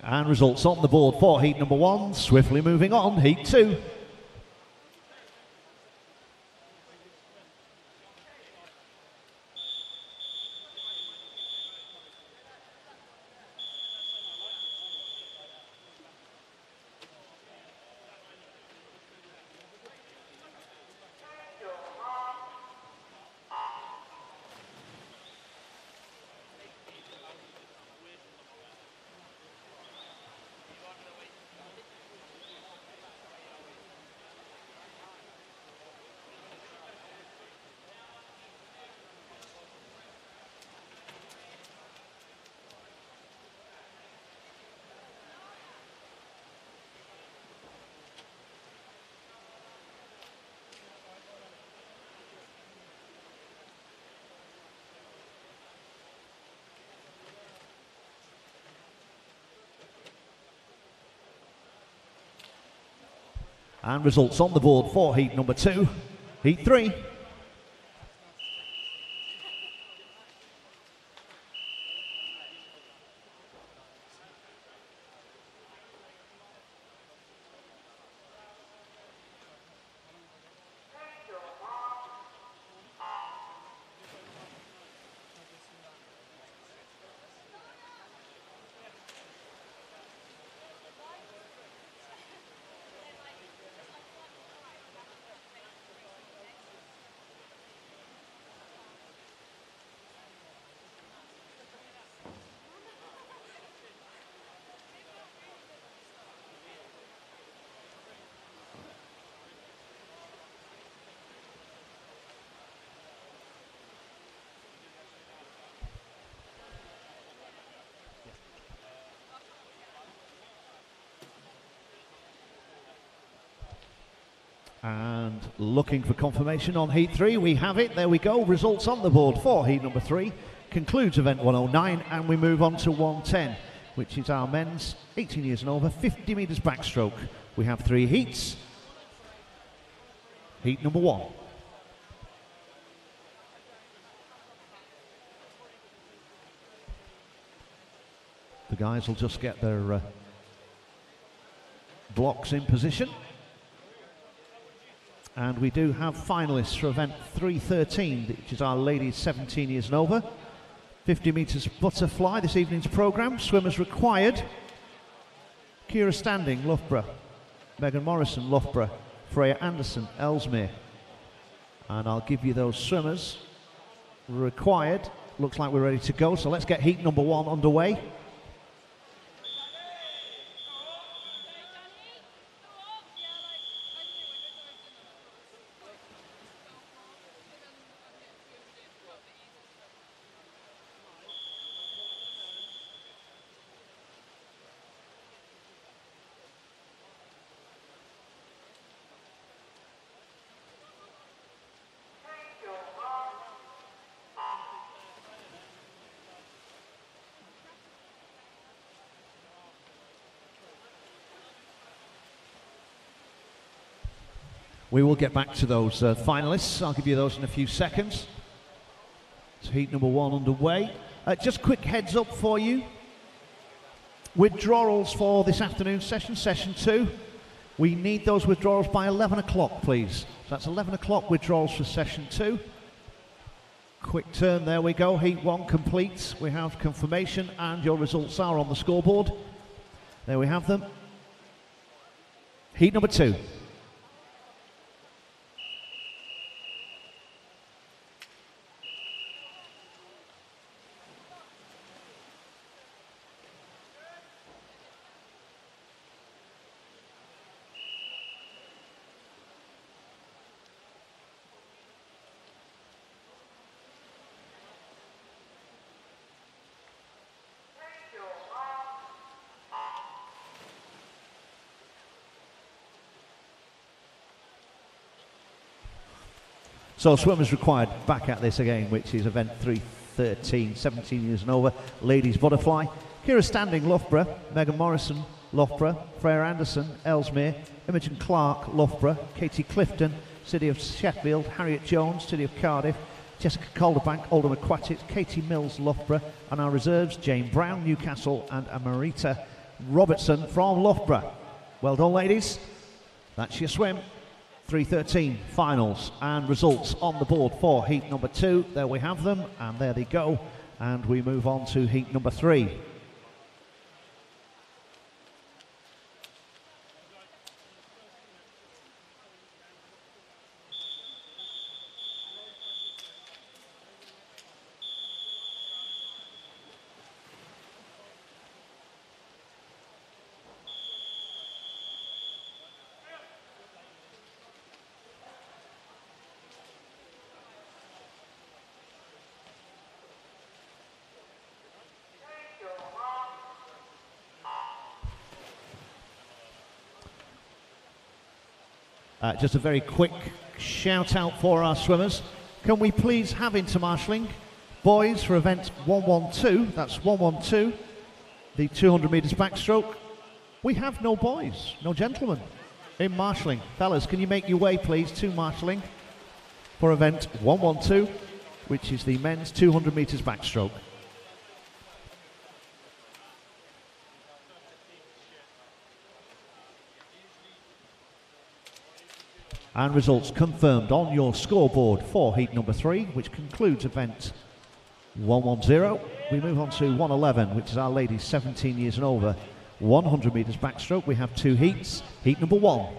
And results on the board for heat number 1. Swiftly moving on, heat 2. And results on the board for heat number 2. Heat 3. And looking for confirmation on heat 3, we have it. There we go. Results on the board for heat number 3. Concludes event 109, and we move on to 110, which is our men's 18 years and over, 50 metres backstroke. We have 3 heats. Heat number 1. The guys will just get their blocks in position. And we do have finalists for event 313, which is our ladies 17 years and over. 50 metres butterfly, this evening's programme. Swimmers required: Kira Standing, Loughborough; Megan Morrison, Loughborough; Freya Anderson, Ellesmere. And I'll give you those swimmers required looks like we're ready to go. So let's get heat number 1 underway. We will get back to those finalists. I'll give you those in a few seconds. So heat number 1 underway. Just quick heads up for you. Withdrawals for this afternoon's session, session 2. We need those withdrawals by 11 o'clock, please. So that's 11 o'clock withdrawals for session 2. Quick turn, there we go. Heat 1 complete. We have confirmation and your results are on the scoreboard. There we have them. Heat number 2. So swimmers required back at this again, which is event 313, 17 years and over, ladies butterfly. Kira Standing, Loughborough. Megan Morrison, Loughborough. Freya Anderson, Ellesmere. Imogen Clark, Loughborough. Katie Clifton, City of Sheffield. Harriet Jones, City of Cardiff. Jessica Calderbank, Oldham Aquatics. Katie Mills, Loughborough. And our reserves, Jane Brown, Newcastle, and Amarita Robertson from Loughborough. Well done, ladies. That's your swim. 313 finals and results on the board for heat number 2. There we have them, and there they go. And we move on to heat number 3. Just a very quick shout out for our swimmers. Can we please have into marshalling boys for event 112, that's 112, the 200 metres backstroke. We have no boys, no gentlemen in marshalling. Fellas, can you make your way please to marshalling for event 112, which is the men's 200 metres backstroke. And results confirmed on your scoreboard for heat number 3, which concludes event 110. We move on to 111, which is our ladies 17 years and over, 100 metres backstroke. We have 2 heats. Heat number 1.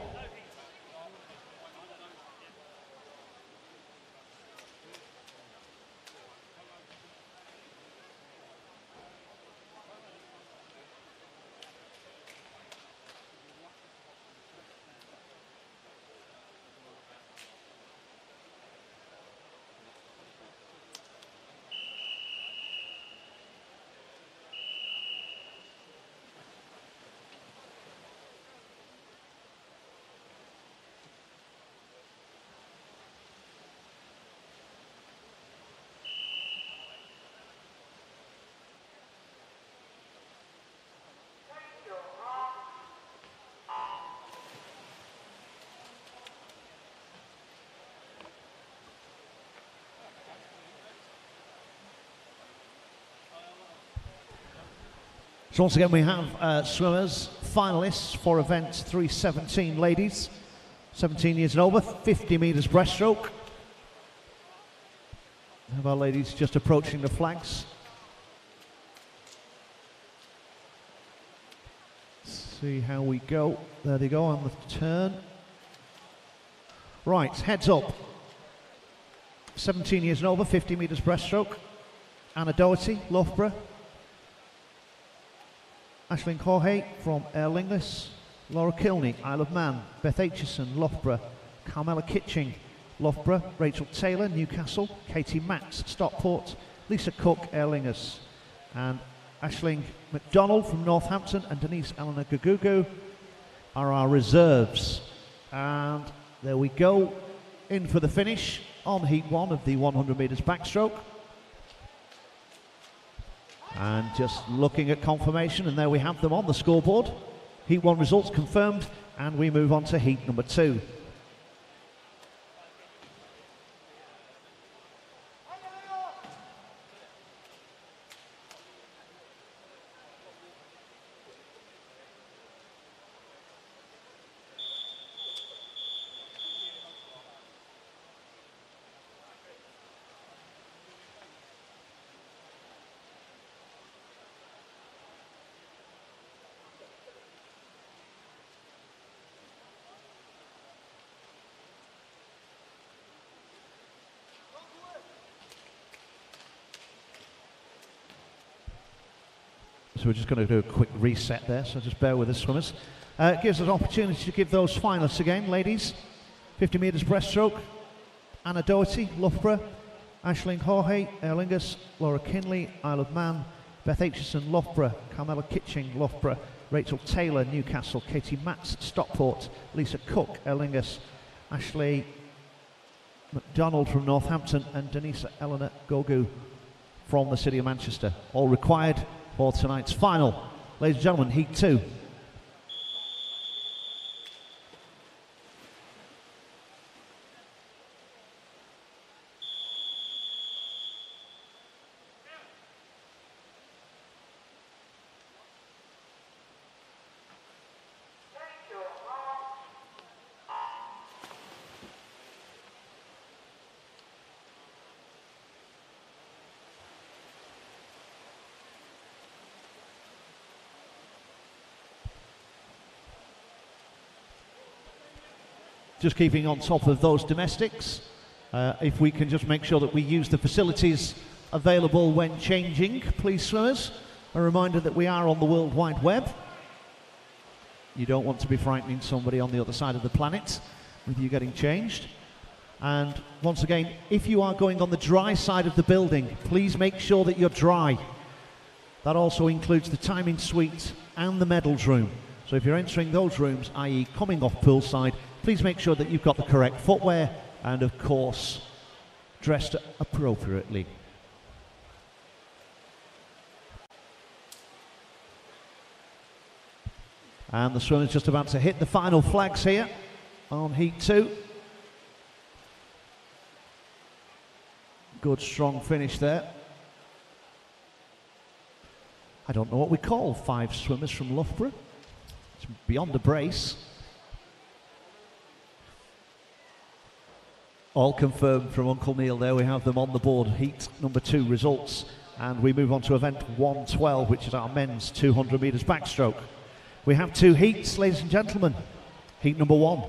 So once again we have swimmers, finalists for event 317 ladies, 17 years and over, 50 metres breaststroke. Have our ladies just approaching the flags. See how we go. There they go on the turn. Right, heads up. 17 years and over, 50 metres breaststroke. Anna Doherty, Loughborough. Aisling Jorge from Aer Lingus. Laura Kilney, Isle of Man. Beth Aitchison, Loughborough. Carmela Kitching, Loughborough. Rachel Taylor, Newcastle. Katie Max, Stockport. Lisa Cook, Aer Lingus. And Aisling McDonald from Northampton and Denise Eleanor Gugugu are our reserves. And there we go, in for the finish on heat 1 of the 100 metres backstroke. And just looking at confirmation, and there we have them on the scoreboard. Heat 1 results confirmed, and we move on to heat number 2. So we're just going to do a quick reset there, so just bear with us, swimmers. It gives us an opportunity to give those finalists again. Ladies, 50 metres breaststroke, Anna Doherty, Loughborough. Aisling Jorge, Aer Lingus. Laura Kinley, Isle of Man. Beth Aitchison, Loughborough. Carmela Kitching, Loughborough. Rachel Taylor, Newcastle. Katie Matz, Stockport. Lisa Cook, Aer Lingus. Ashley McDonald from Northampton, and Denise Eleanor Gugugu from the City of Manchester. All required for tonight's final. Ladies and gentlemen, heat 2. Just keeping on top of those domestics, if we can just make sure that we use the facilities available when changing, please swimmers. A reminder that we are on the World Wide Web. You don't want to be frightening somebody on the other side of the planet with you getting changed. And once again, if you are going on the dry side of the building, please make sure that you're dry. That also includes the timing suite and the medals room. So if you're entering those rooms, i.e. coming off poolside, please make sure that you've got the correct footwear and, of course, dressed appropriately. And the swimmer's just about to hit the final flags here on heat 2. Good, strong finish there. I don't know what we call 5 swimmers from Loughborough. It's beyond a brace. All confirmed from Uncle Neil there. We have them on the board. Heat number 2 results. And we move on to event 112, which is our men's 200 metres backstroke. We have 2 heats, ladies and gentlemen. Heat number 1.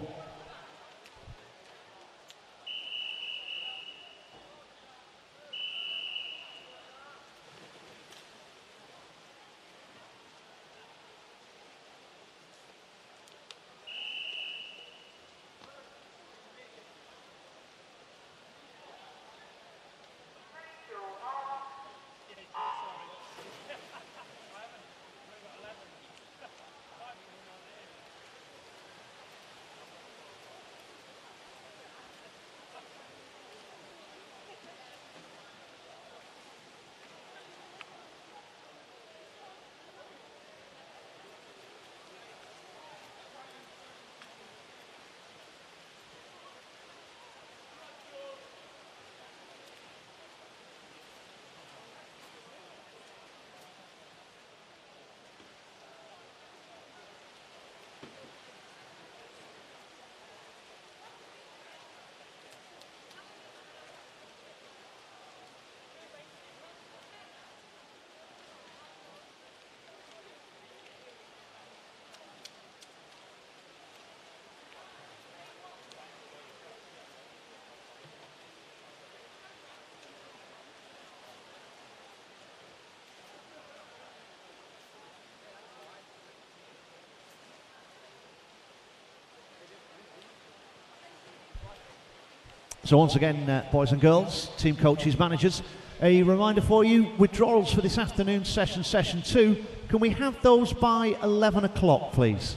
So once again, boys and girls, team coaches, managers, a reminder for you, withdrawals for this afternoon session, session 2. Can we have those by 11 o'clock, please?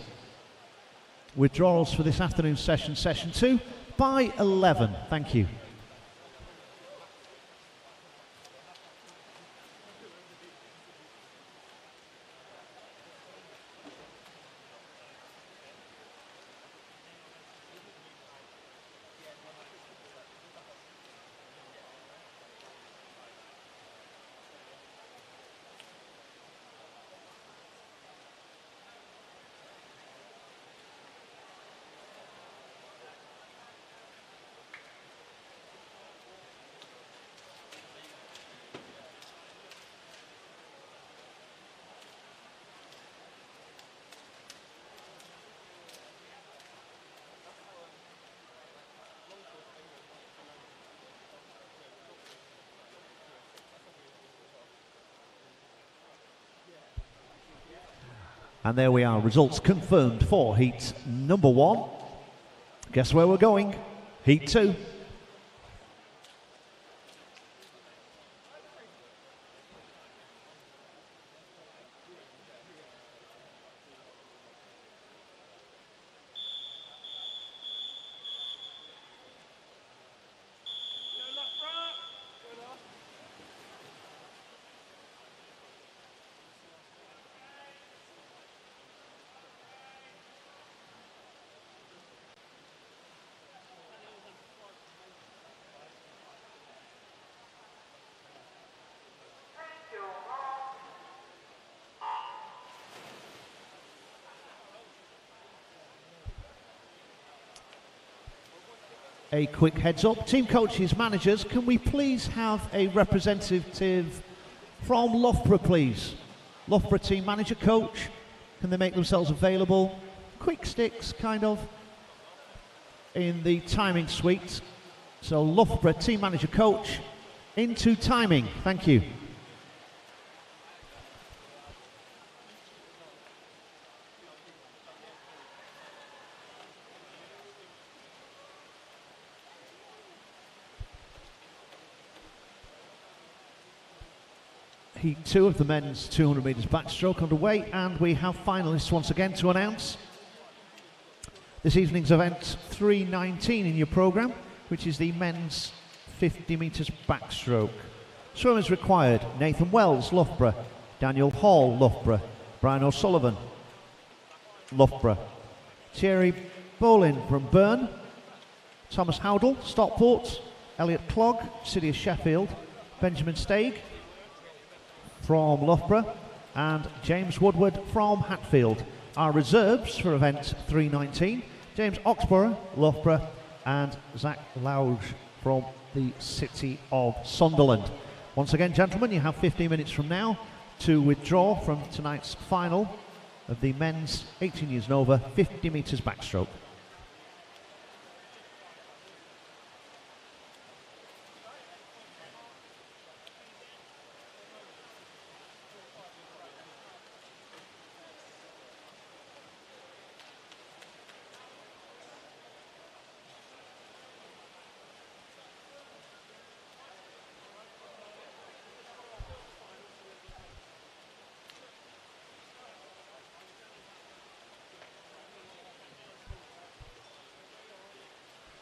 Withdrawals for this afternoon session, session 2, by 11. Thank you. And there we are, results confirmed for heat number 1. Guess where we're going? Heat 2. A quick heads up, team coaches, managers, can we please have a representative from Loughborough, please? Loughborough team manager, coach, can they make themselves available? Quick sticks, kind of, in the timing suite. So Loughborough team manager, coach, into timing, thank you. Heat 2 of the men's 200 metres backstroke underway, and we have finalists once again to announce. This evening's event 319 in your programme, which is the men's 50 metres backstroke. Swimmers required: Nathan Wells, Loughborough; Daniel Hall, Loughborough; Brian O'Sullivan, Loughborough; Thierry Bolin from Burn; Thomas Howdle, Stockport; Elliot Clogg, City of Sheffield; Benjamin Staig from Loughborough, and James Woodward from Hatfield. Our reserves for event 319, James Oxborough, Loughborough, and Zach Louge from the City of Sunderland. Once again, gentlemen, you have 15 minutes from now to withdraw from tonight's final of the men's 18 years and over 50 metres backstroke.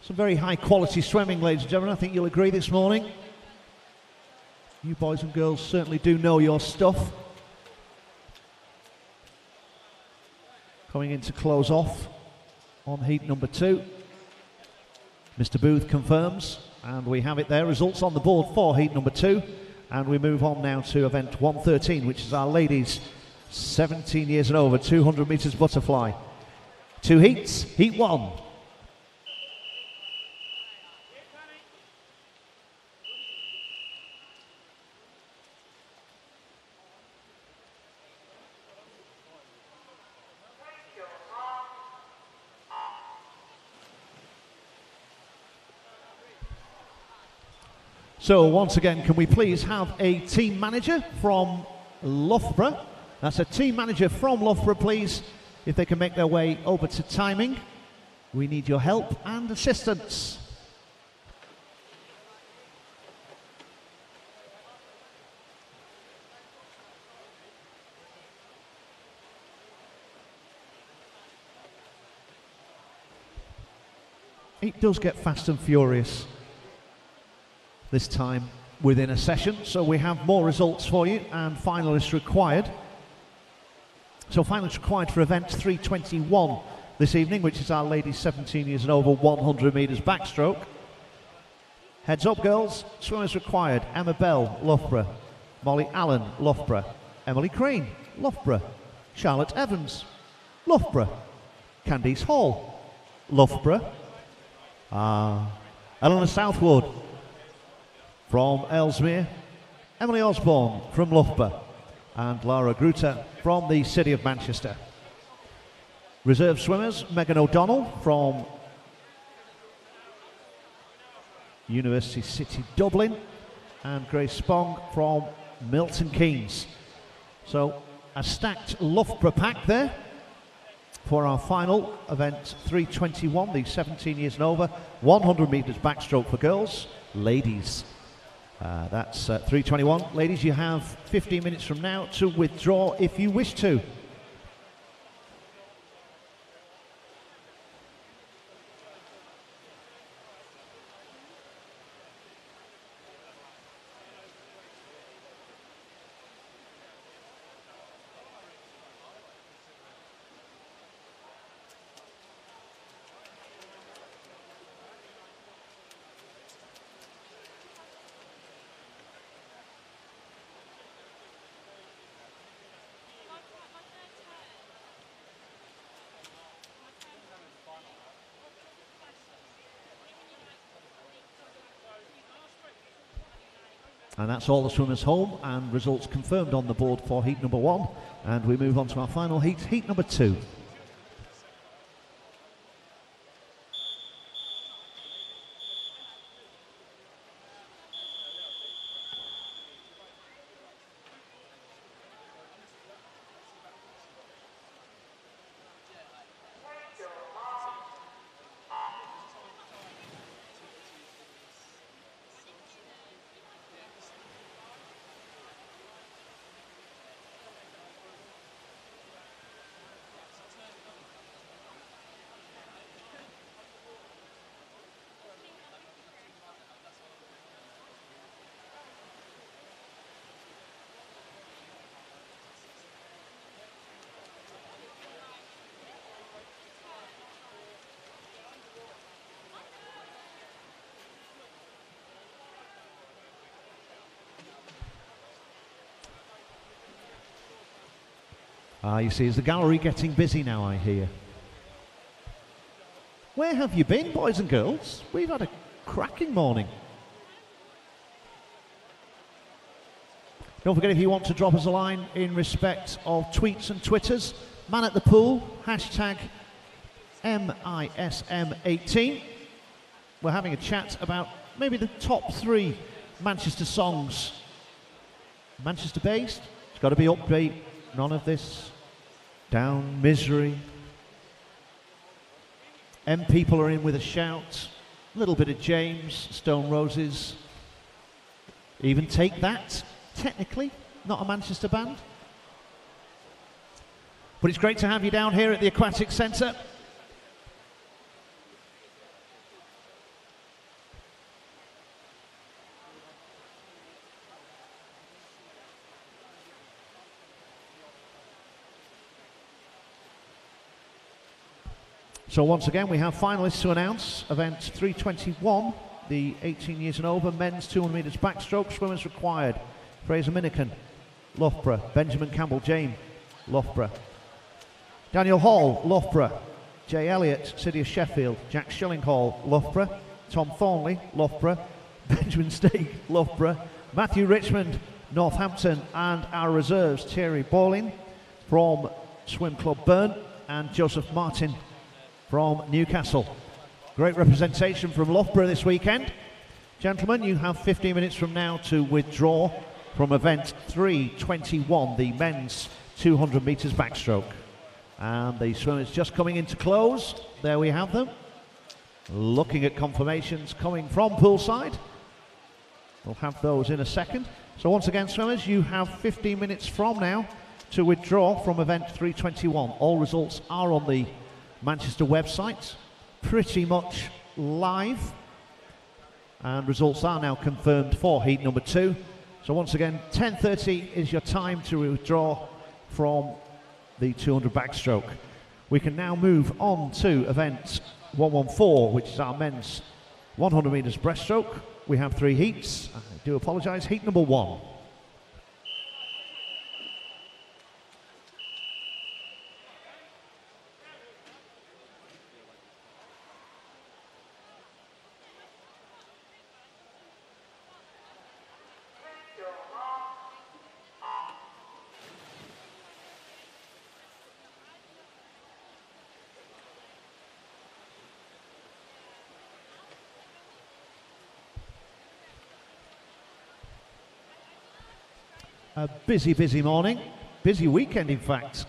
Some very high quality swimming, ladies and gentlemen. I think you'll agree this morning. You boys and girls certainly do know your stuff. Coming in to close off on heat number 2. Mr. Booth confirms, and we have it there. Results on the board for heat number 2. And we move on now to event 113, which is our ladies 17 years and over 200 metres butterfly. 2 heats, heat 1. So once again, can we please have a team manager from Loughborough? That's a team manager from Loughborough, please. If they can make their way over to timing, we need your help and assistance. it does get fast and furious this time within a session. So we have more results for you and finalists required. So finalists required for event 321 this evening, which is our ladies 17 years and over 100 metres backstroke. Heads up, girls. Swimmers required: Emma Bell, Loughborough; Molly Allen, Loughborough; Emily Crane, Loughborough; Charlotte Evans, Loughborough; Candice Hall, Loughborough; Eleanor Southwood from Ellesmere; Emily Osborne from Loughborough; and Lara Gruter from the City of Manchester. Reserve swimmers: Megan O'Donnell from University City Dublin and Grace Spong from Milton Keynes. So a stacked Loughborough pack there for our final event 321, the 17 years and over 100 metres backstroke for girls. Ladies, that's 321. Ladies, you have 15 minutes from now to withdraw if you wish to. And that's all the swimmers home and results confirmed on the board for heat number 1. And we move on to our final heat, heat number 2. You see, is the gallery getting busy now, I hear? Where have you been, boys and girls? We've had a cracking morning. Don't forget, if you want to drop us a line in respect of tweets and Twitters, man at the pool, hashtag MISM18. We're having a chat about maybe the top 3 Manchester songs. Manchester based, it's got to be upbeat, none of this down misery. People are in with a shout, a little bit of James, Stone Roses, even Take That, technically not a Manchester band. But it's great to have you down here at the Aquatic Centre. So once again, we have finalists to announce. Event 321, the 18 years and over men's 200 metres backstroke. Swimmers required: Fraser Minican, Loughborough; Benjamin Campbell James, Loughborough; Daniel Hall, Loughborough; Jay Elliott, City of Sheffield; Jack Shillinghall, Loughborough; Tom Thornley, Loughborough; Benjamin Steig, Loughborough; Matthew Richmond, Northampton; and our reserves: Thierry Bowling from Swim Club Burn and Joseph Martin from Newcastle. Great representation from Loughborough this weekend. Gentlemen, you have 15 minutes from now to withdraw from event 321, the men's 200 metres backstroke. And the swimmers just coming into close. There we have them. Looking at confirmations coming from poolside. We'll have those in a second. So once again, swimmers, you have 15 minutes from now to withdraw from event 321. All results are on the Manchester website pretty much live. And results are now confirmed for heat number 2. So once again, 10:30 is your time to withdraw from the 200 backstroke. We can now move on to event 114, which is our men's 100 metres breaststroke. We have 3 heats. I do apologise. Heat number 1. A busy morning, busy weekend in fact.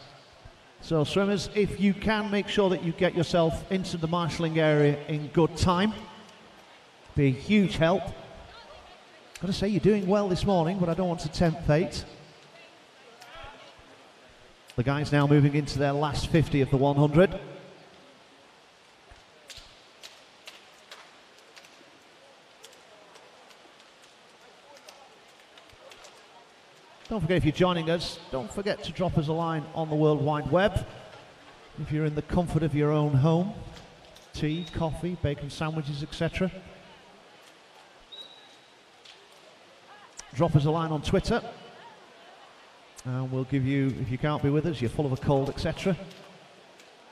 So swimmers, if you can, make sure that you get yourself into the marshalling area in good time. Be a huge help. Got to say, you're doing well this morning, but I don't want to tempt fate. The guys now moving into their last 50 of the 100. Don't forget, if you're joining us, don't forget to drop us a line on the World Wide Web. If you're in the comfort of your own home, tea, coffee, bacon sandwiches, etc. Drop us a line on Twitter, and we'll give you, if you can't be with us, you're full of a cold, etc.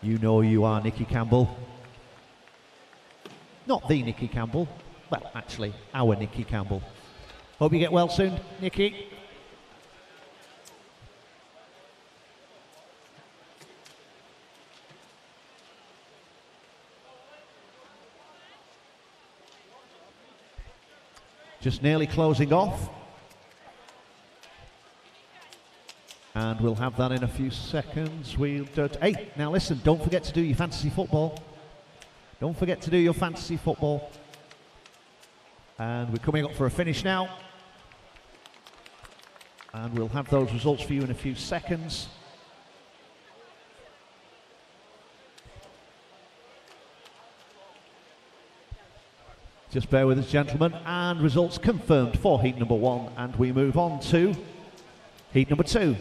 You know you are Nicky Campbell. Not the Nicky Campbell, well, actually, our Nicky Campbell. Hope you get well soon, Nicky. Just nearly closing off. And we'll have that in a few seconds. Hey, now listen, don't forget to do your fantasy football. Don't forget to do your fantasy football. And we're coming up for a finish now. And we'll have those results for you in a few seconds. Just bear with us, gentlemen, and results confirmed for heat number 1, and we move on to heat number 2.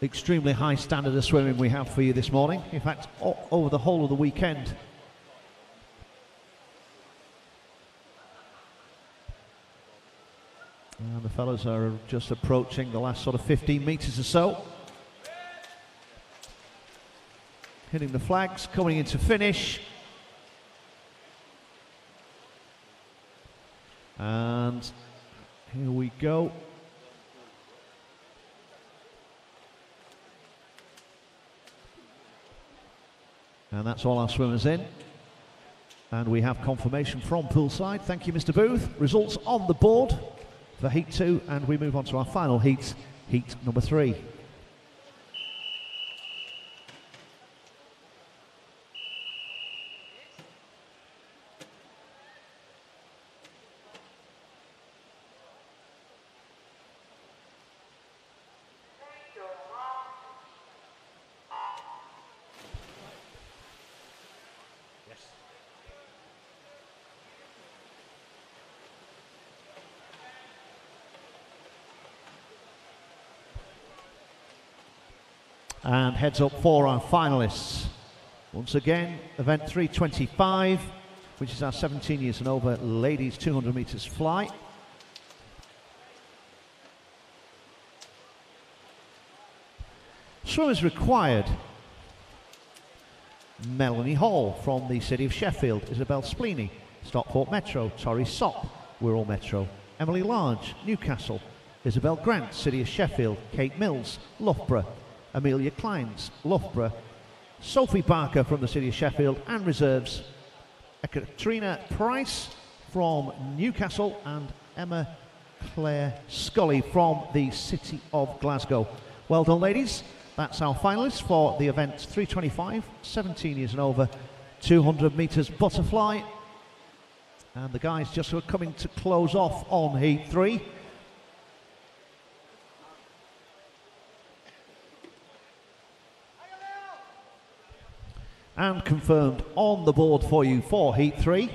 Extremely high standard of swimming we have for you this morning. In fact, over the whole of the weekend. And the fellas are just approaching the last sort of 15 metres or so. Hitting the flags, coming into finish. And here we go. And that's all our swimmers in. And we have confirmation from poolside. Thank you, Mr. Booth. Results on the board for heat 2, and we move on to our final heat, heat number 3. And heads up for our finalists. Once again, event 325, which is our 17 years and over ladies 200 metres fly. Swimmers required: Melanie Hall from the City of Sheffield, Isabel Spleeney, Stockport Metro, Tori Sopp, Wirral Metro, Emily Large, Newcastle, Isabel Grant, City of Sheffield, Kate Mills, Loughborough, Amelia Kleins, Loughborough, Sophie Barker from the City of Sheffield, and reserves Katrina Price from Newcastle and Emma Claire Scully from the City of Glasgow. Well done, ladies. That's our finalists for the event 325, 17 years and over, 200 metres butterfly. And the guys just were coming to close off on heat 3. And confirmed on the board for you for heat 3.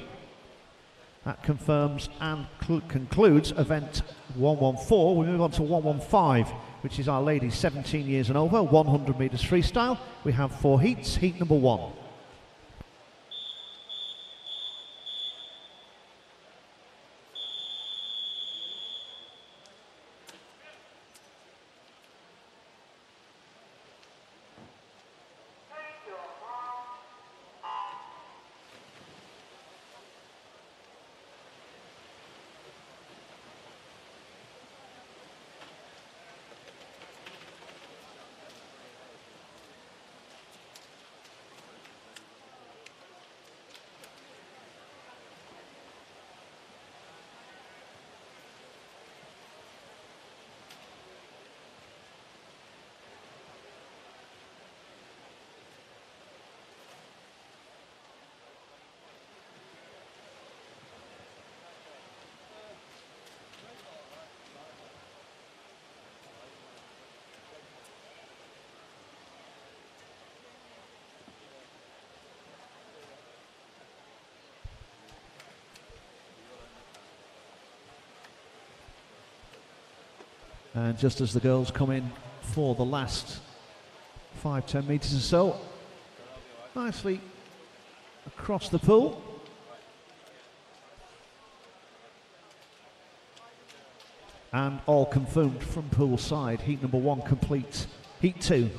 That confirms and concludes event 114. We move on to 115, which is our ladies 17 years and over, 100 metres freestyle. We have 4 heats. Heat number 1. And just as the girls come in for the last 5-10 metres or so, nicely across the pool. And all confirmed from pool side. Heat number 1 complete. Heat 2.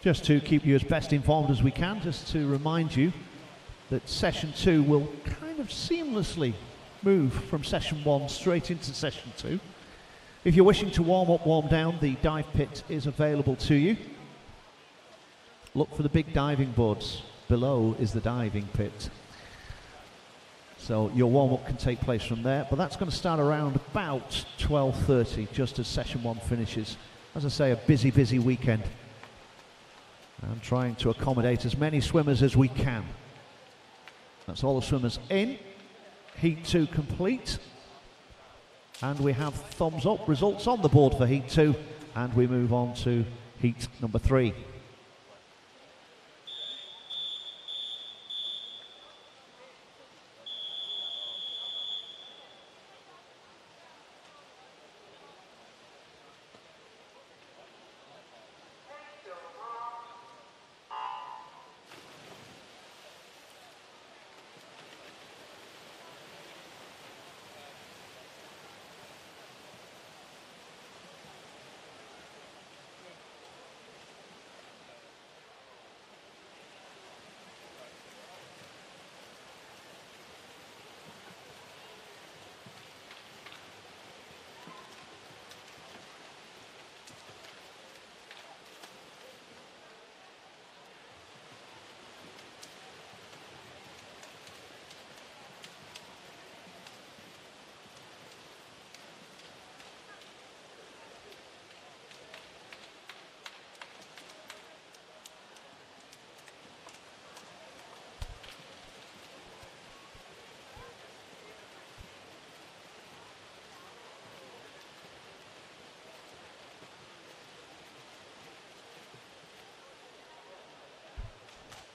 Just to keep you as best informed as we can, just to remind you that session 2 will kind of seamlessly move from session 1 straight into session 2. If you're wishing to warm up, warm down, the dive pit is available to you. Look for the big diving boards. Below is the diving pit. So your warm-up can take place from there, but that's going to start around about 12:30, just as session 1 finishes. As I say, a busy, busy weekend. And trying to accommodate as many swimmers as we can. That's all the swimmers in. Heat 2 complete. And we have thumbs up results on the board for Heat 2. And we move on to Heat number 3.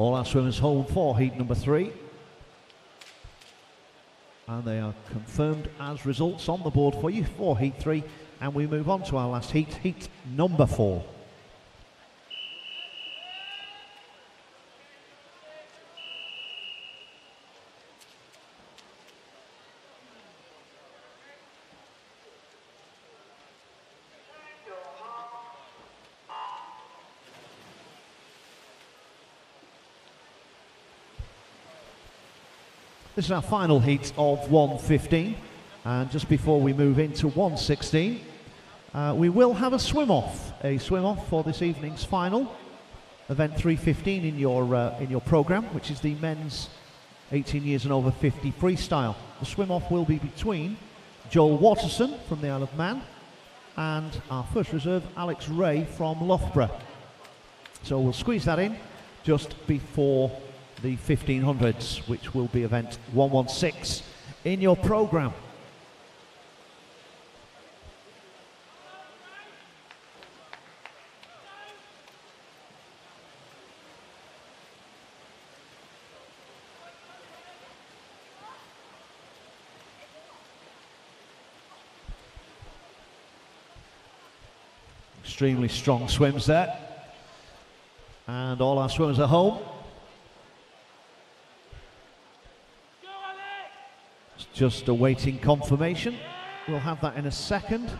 All our swimmers home for heat number 3. And they are confirmed as results on the board for you for heat 3. And we move on to our last heat, heat number 4. This is our final heat of 1:15, and just before we move into 1:16, we will have a swim-off for this evening's final, event 3:15 in your program, which is the men's 18 years and over 50 freestyle. The swim-off will be between Joel Watterson from the Isle of Man and our first reserve, Alex Ray from Loughborough. So we'll squeeze that in just before the 1500s, which will be event 116 in your program. Extremely strong swims there, and all our swimmers at home. Just awaiting confirmation. We'll have that in a second.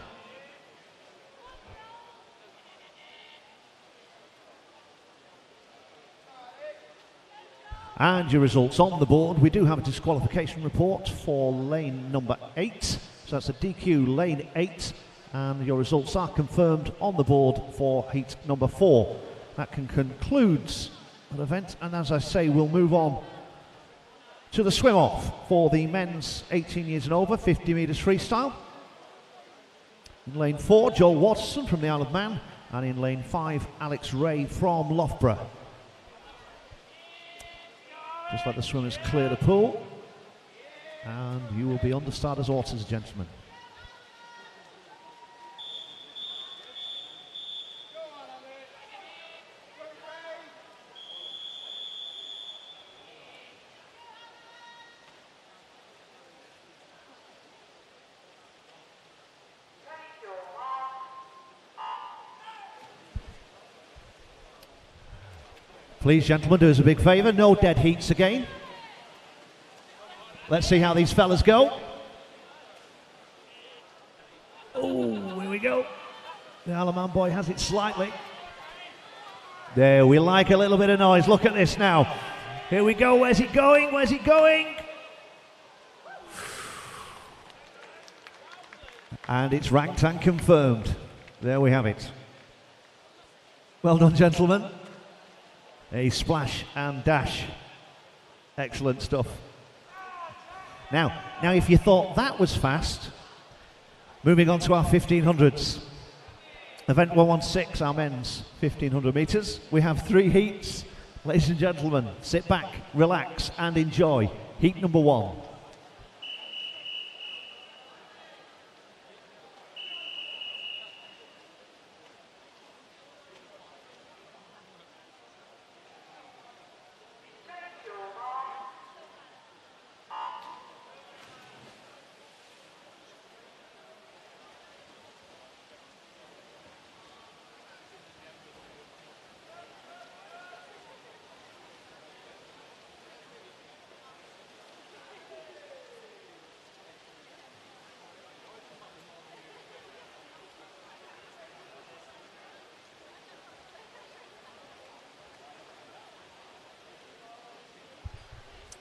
And your results on the board. We do have a disqualification report for lane number 8. So that's a DQ lane 8. And your results are confirmed on the board for heat number 4. That concludes that event. And as I say, we'll move on to the swim-off for the men's 18 years and over, 50 metres freestyle. In lane 4, Joel Watterson from the Isle of Man, and in lane 5, Alex Ray from Loughborough. Just let the swimmers clear the pool, and you will be under starters' orders, gentlemen. Please, gentlemen, do us a big favour, no dead heats again. Let's see how these fellas go. Oh, here we go. The Isle of Man boy has it slightly. There, we like a little bit of noise. Look at this now. Here we go. Where's it going? Where's it going? And it's ranked and confirmed. There we have it. Well done, gentlemen. A splash and dash. Excellent stuff. Now, if you thought that was fast, moving on to our 1500s. Event 116, our men's 1500 metres. We have 3 heats. Ladies and gentlemen, sit back, relax and enjoy. Heat number 1.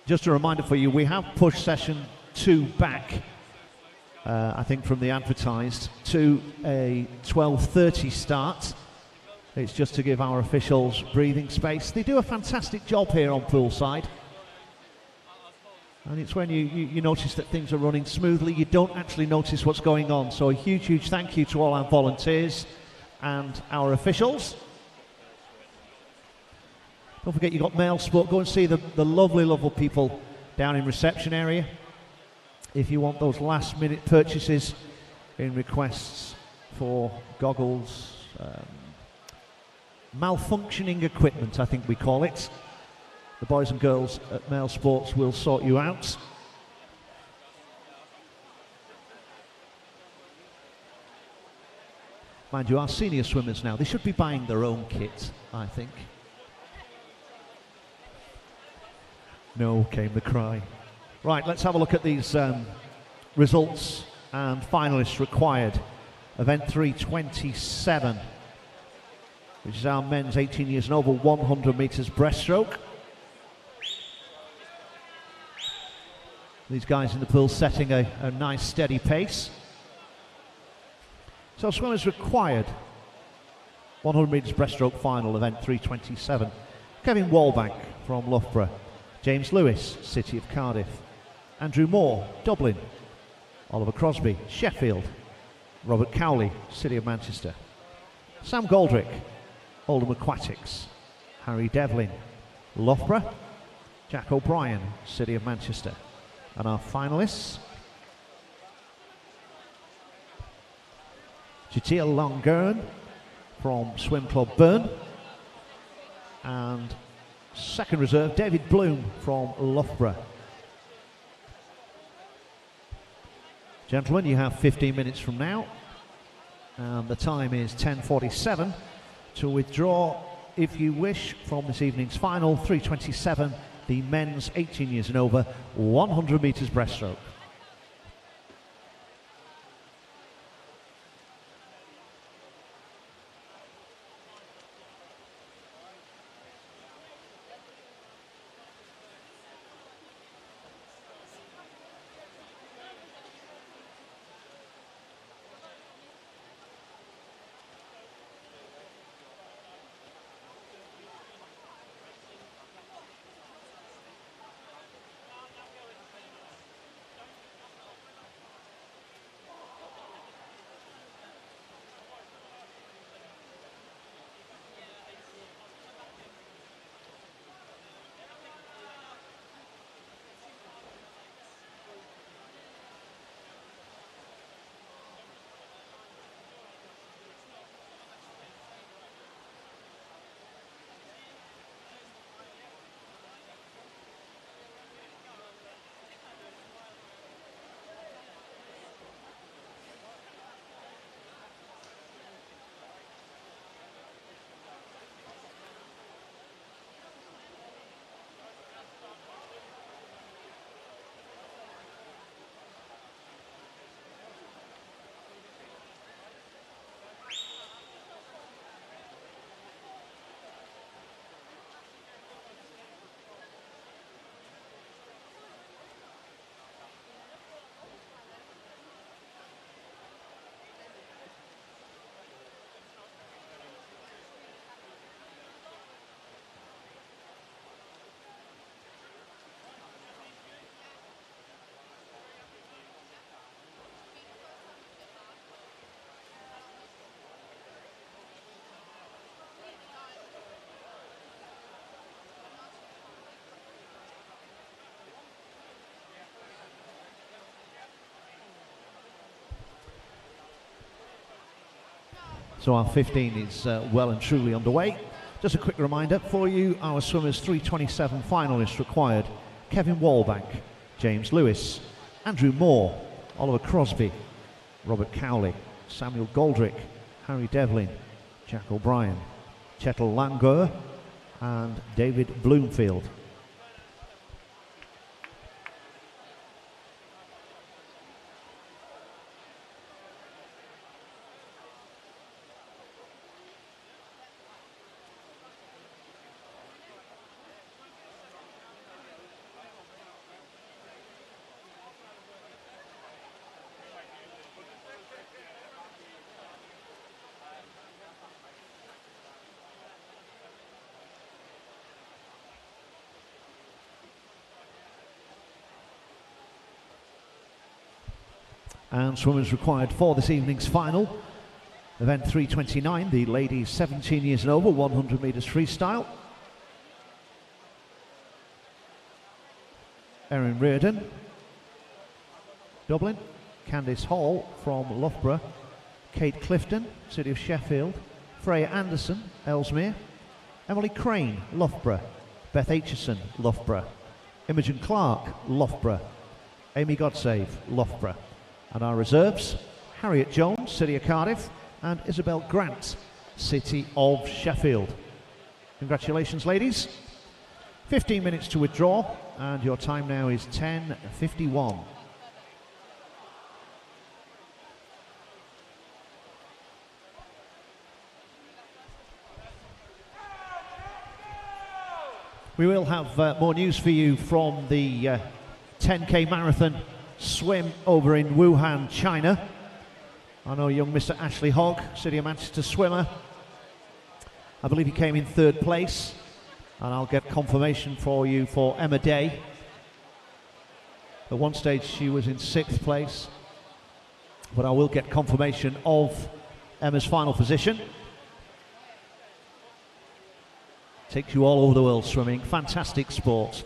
Just a reminder for you, we have pushed session 2 back, I think from the advertised, to a 12:30 start. It's just to give our officials breathing space. They do a fantastic job here on poolside. And it's when you notice that things are running smoothly, you don't actually notice what's going on. So a huge, huge thank you to all our volunteers and our officials. Don't forget you've got Mail Sport. Go and see the lovely, lovely people down in reception area. If you want those last minute purchases in requests for goggles, malfunctioning equipment, I think we call it. The boys and girls at Male Sports will sort you out. Mind you, our senior swimmers now, they should be buying their own kit, I think. No, came the cry. Right, let's have a look at these results and finalists required. Event 327, which is our men's 18 years and over 100 metres breaststroke. These guys in the pool setting a nice steady pace. So swimmers required, 100 metres breaststroke final, event 327. Kevin Wallbank from Loughborough. James Lewis, City of Cardiff. Andrew Moore, Dublin. Oliver Crosby, Sheffield. Robert Cowley, City of Manchester. Sam Goldrick, Oldham Aquatics. Harry Devlin, Loughborough. Jack O'Brien, City of Manchester. And our finalists: Jatil Longern from Swim Club Burn, and second reserve David Bloom from Loughborough. Gentlemen, you have 15 minutes from now, and the time is 10:47 to withdraw, if you wish, from this evening's final 327, the men's 18 years and over 100 metres breaststroke. So our 15 is well and truly underway. Just a quick reminder for you, our swimmers 327 finalists required: Kevin Wallbank, James Lewis, Andrew Moore, Oliver Crosby, Robert Cowley, Samuel Goldrick, Harry Devlin, Jack O'Brien, Chetel Langor and David Bloomfield. And swimmers required for this evening's final, event 329, the ladies 17 years and over, 100 metres freestyle. Erin Reardon, Dublin. Candice Hall from Loughborough. Kate Clifton, City of Sheffield. Freya Anderson, Ellesmere. Emily Crane, Loughborough. Beth Aitchison, Loughborough. Imogen Clark, Loughborough. Amy Godsave, Loughborough. And our reserves, Harriet Jones, City of Cardiff, and Isabel Grant, City of Sheffield. Congratulations, ladies. 15 minutes to withdraw, and your time now is 10:51. We will have more news for you from the 10K marathon swim over in Wuhan, China. I know young Mr. Ashley Hogg, City of Manchester swimmer. I believe he came in 3rd place, and I'll get confirmation for you for Emma Day. At one stage she was in 6th place, but I will get confirmation of Emma's final position. Takes you all over the world swimming, fantastic sport.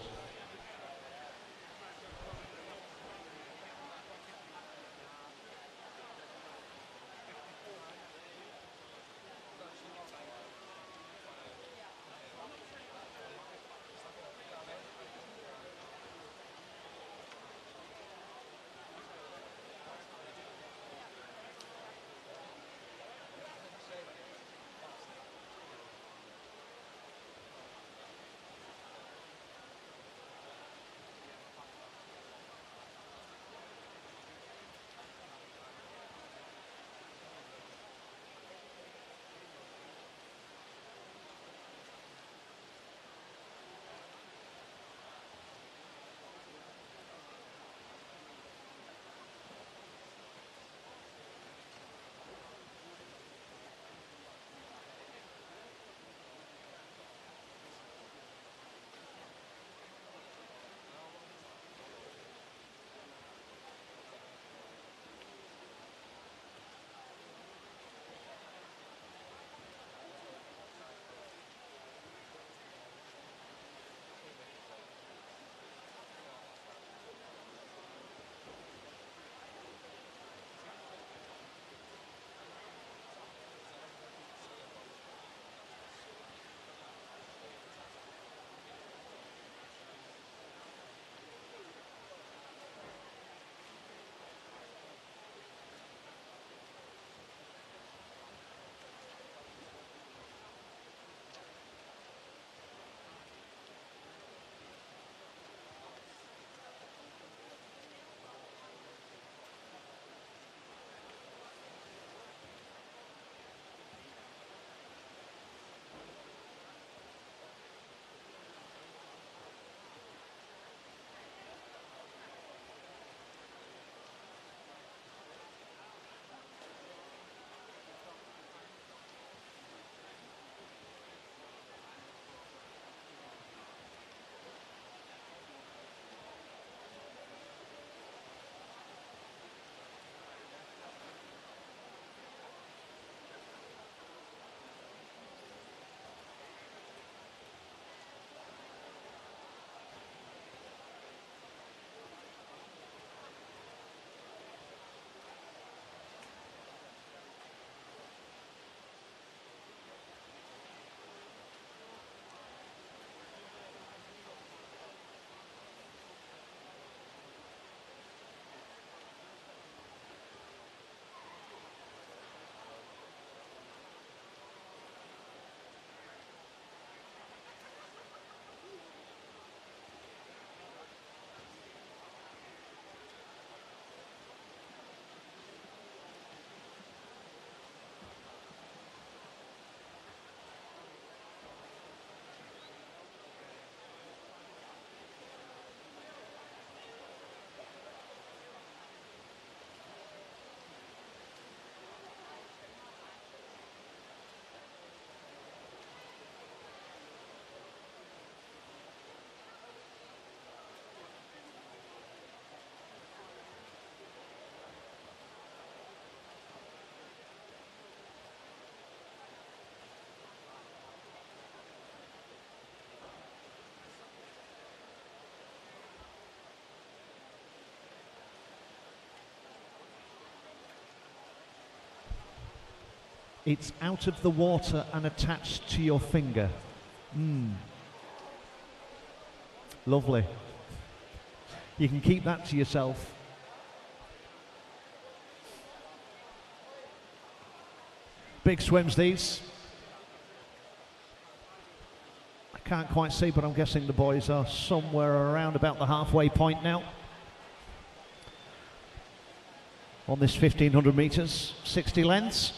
It's out of the water and attached to your finger. Lovely. You can keep that to yourself. Big swims these. I can't quite see, but I'm guessing the boys are somewhere around about the halfway point now. On this 1500 meters, 60 lengths.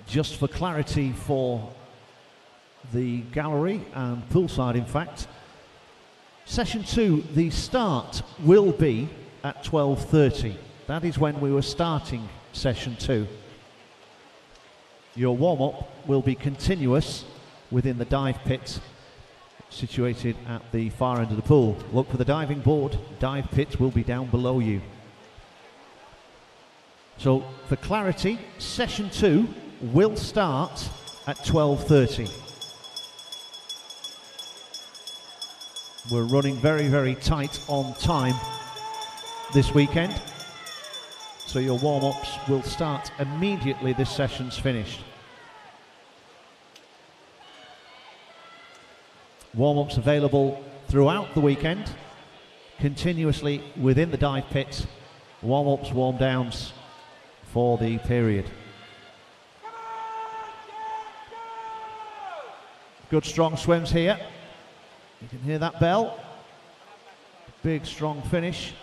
Just for clarity for the gallery and poolside, in fact, session 2, the start will be at 12:30. That is when we were starting session 2. Your warm-up will be continuous within the dive pit situated at the far end of the pool. Look for the diving board. Dive pit will be down below you. So for clarity, session 2 will start at 12:30. We're running very, very tight on time this weekend, so your warm-ups will start immediately this session's finished. Warm-ups available throughout the weekend, continuously within the dive pit. Warm-ups, warm-downs for the period. Good strong swims here. You can hear that bell. Big strong finish.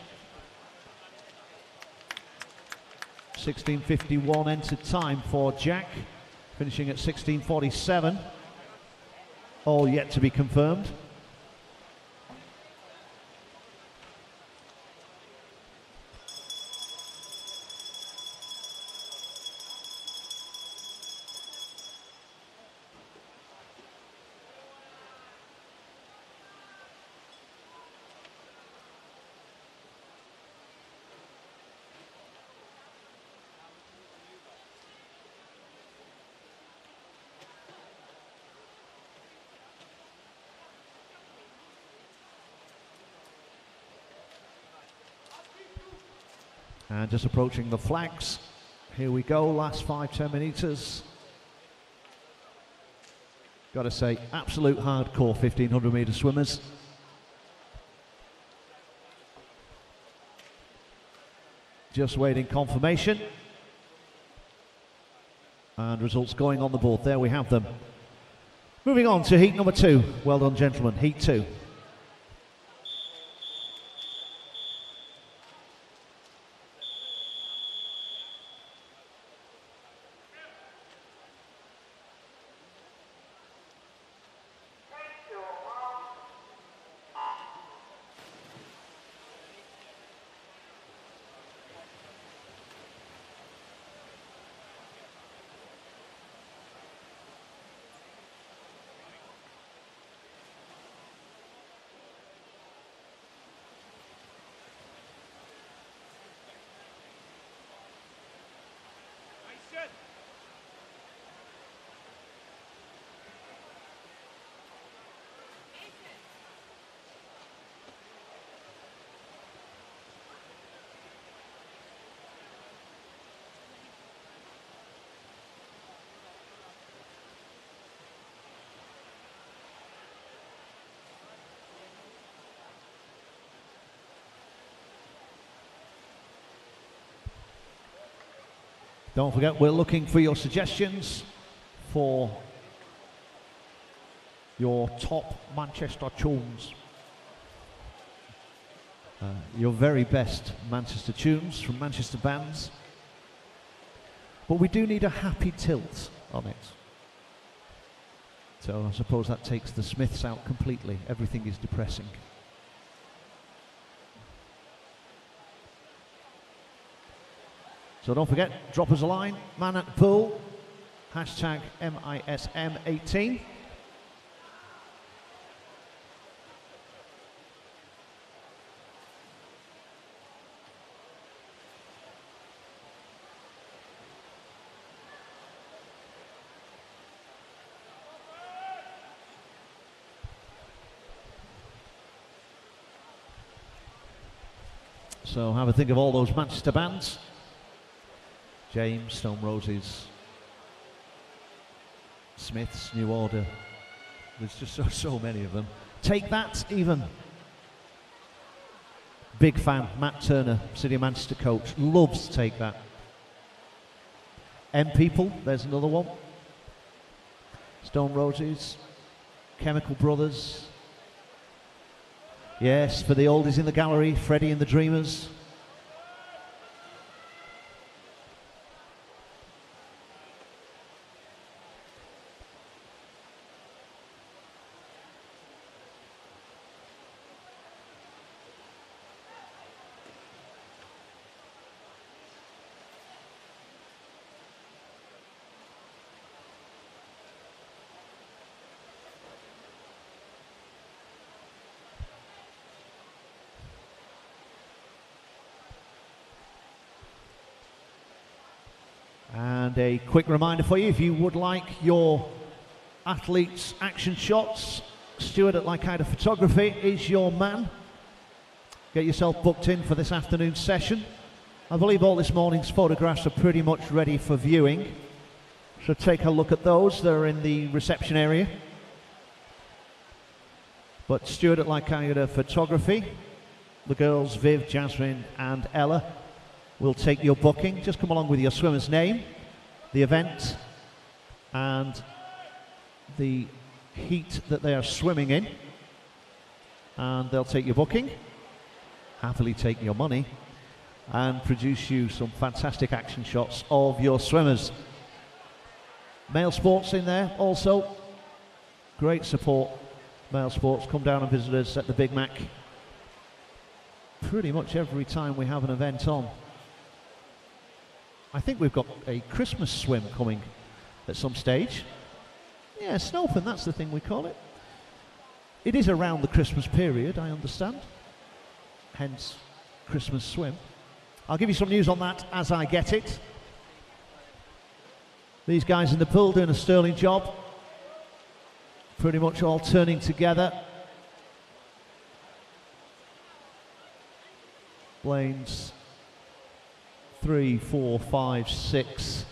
16:51 entered time for Jack, finishing at 16:47. All yet to be confirmed. And just approaching the flags. Here we go, last 5-10 meters. Got to say, absolute hardcore 1500 meter swimmers. Just waiting confirmation. And results going on the board. There we have them. Moving on to heat number 2. Well done, gentlemen. Heat 2. Don't forget, we're looking for your suggestions for your top Manchester tunes. Your very best Manchester tunes from Manchester bands. But we do need a happy tilt on it. So I suppose that takes the Smiths out completely. Everything is depressing. So don't forget, drop us a line, man at the pool, hashtag MISM18. So have a think of all those Manchester bands. James, Stone Roses, Smiths, New Order. There's just so many of them. Take That, even. Big fan, Matt Turner, City of Manchester coach, loves Take That. M People, there's another one. Stone Roses, Chemical Brothers. Yes, for the oldies in the gallery, Freddie and the Dreamers. And a quick reminder for you, if you would like your athletes' action shots, Stuart at Lycida Photography is your man. Get yourself booked in for this afternoon's session. I believe all this morning's photographs are pretty much ready for viewing. So take a look at those. They're in the reception area. But Stuart at Lycida Photography, the girls Viv, Jasmine and Ella will take your booking. Just come along with your swimmer's name, the event and the heat that they are swimming in, and they'll take your booking, happily take your money and produce you some fantastic action shots of your swimmers. Male Sports in there also, great support. Male Sports, come down and visit us at the Big Mac pretty much every time we have an event on. I think we've got a Christmas swim coming at some stage. Yeah, Snowpen, that's the thing we call it. It is around the Christmas period, I understand. Hence, Christmas swim. I'll give you some news on that as I get it. These guys in the pool doing a sterling job. Pretty much all turning together. Lanes 3, 4, 5, 6.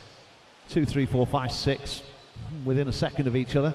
2, 3, 4, 5, 6. Within a second of each other.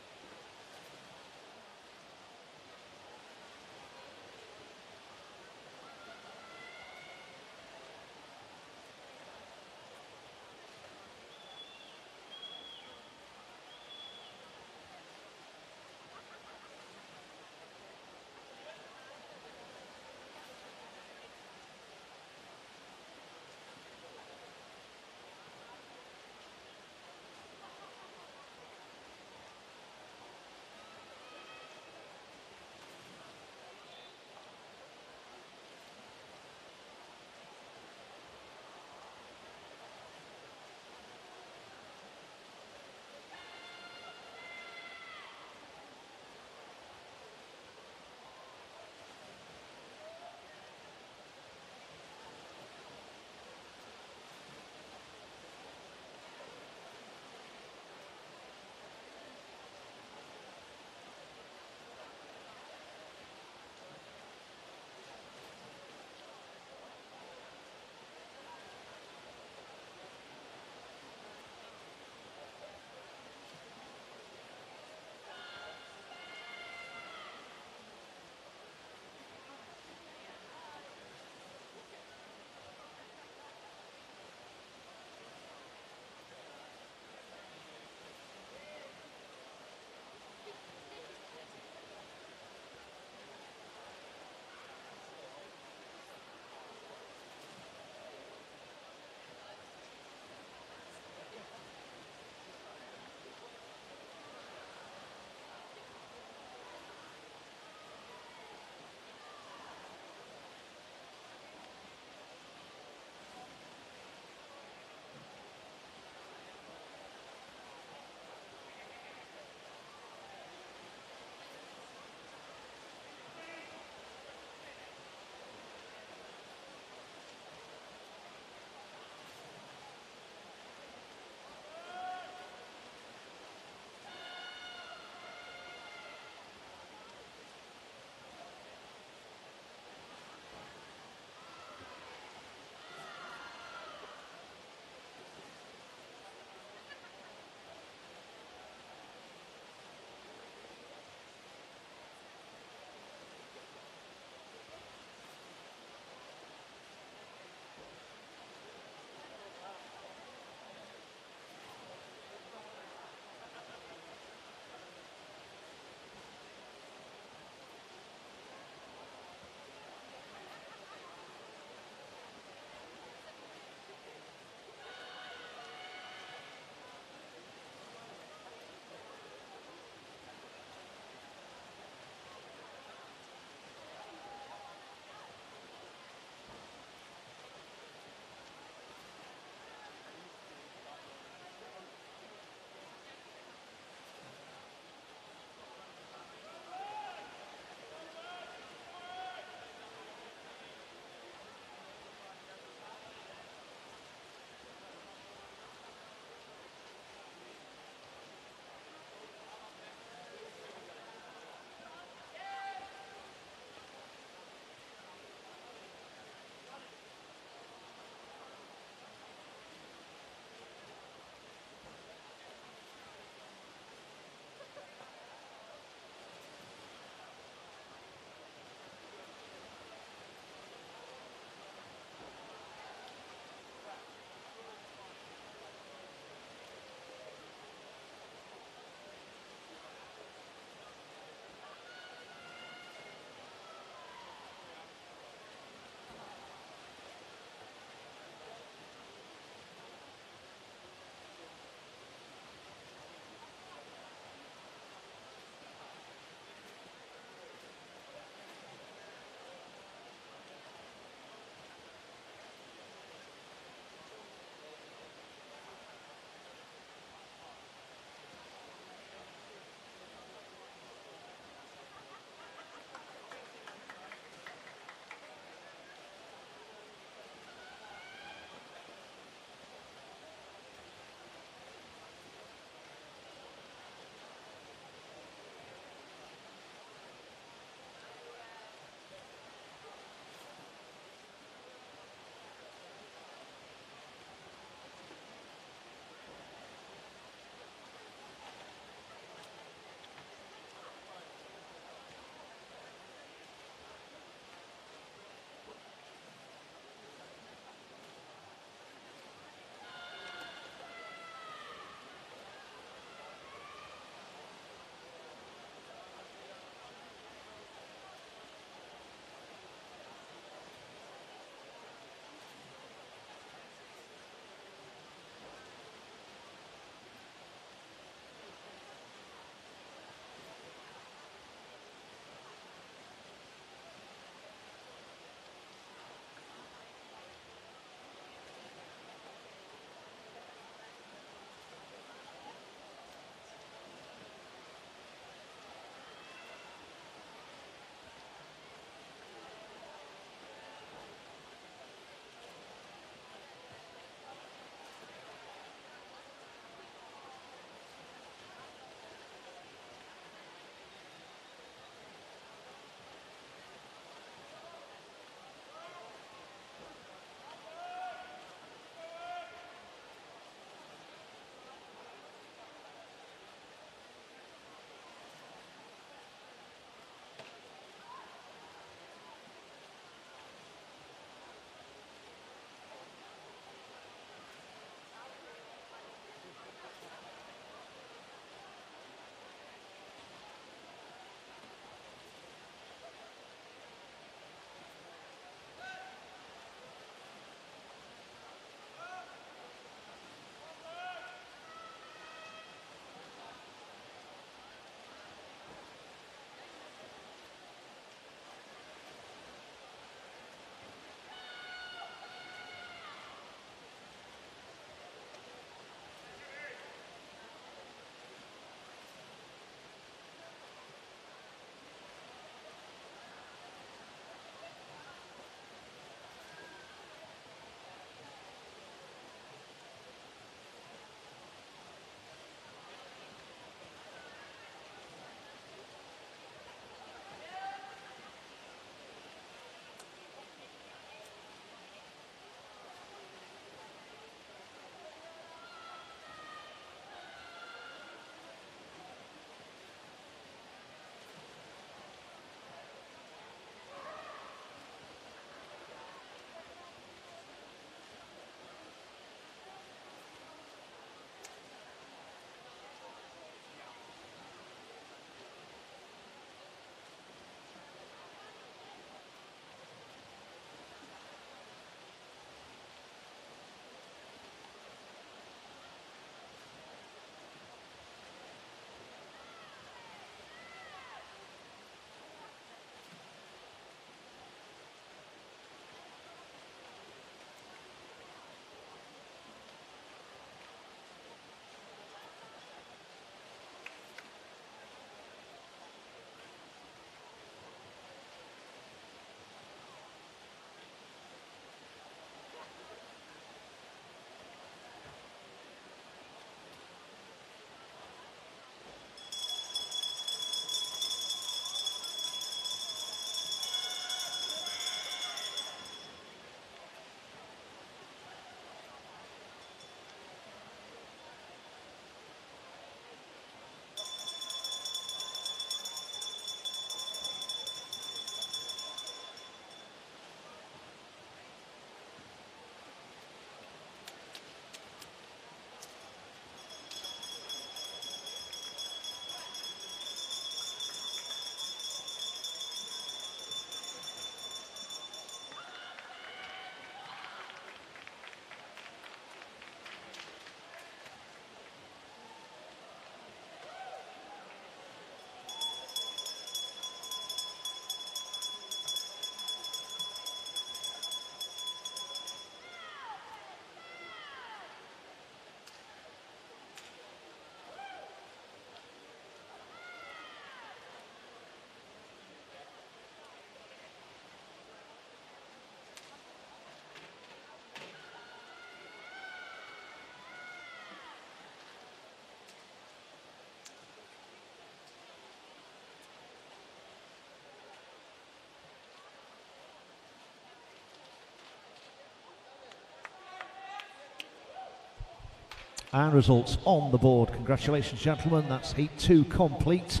And results on the board. Congratulations, gentlemen. That's heat 2 complete.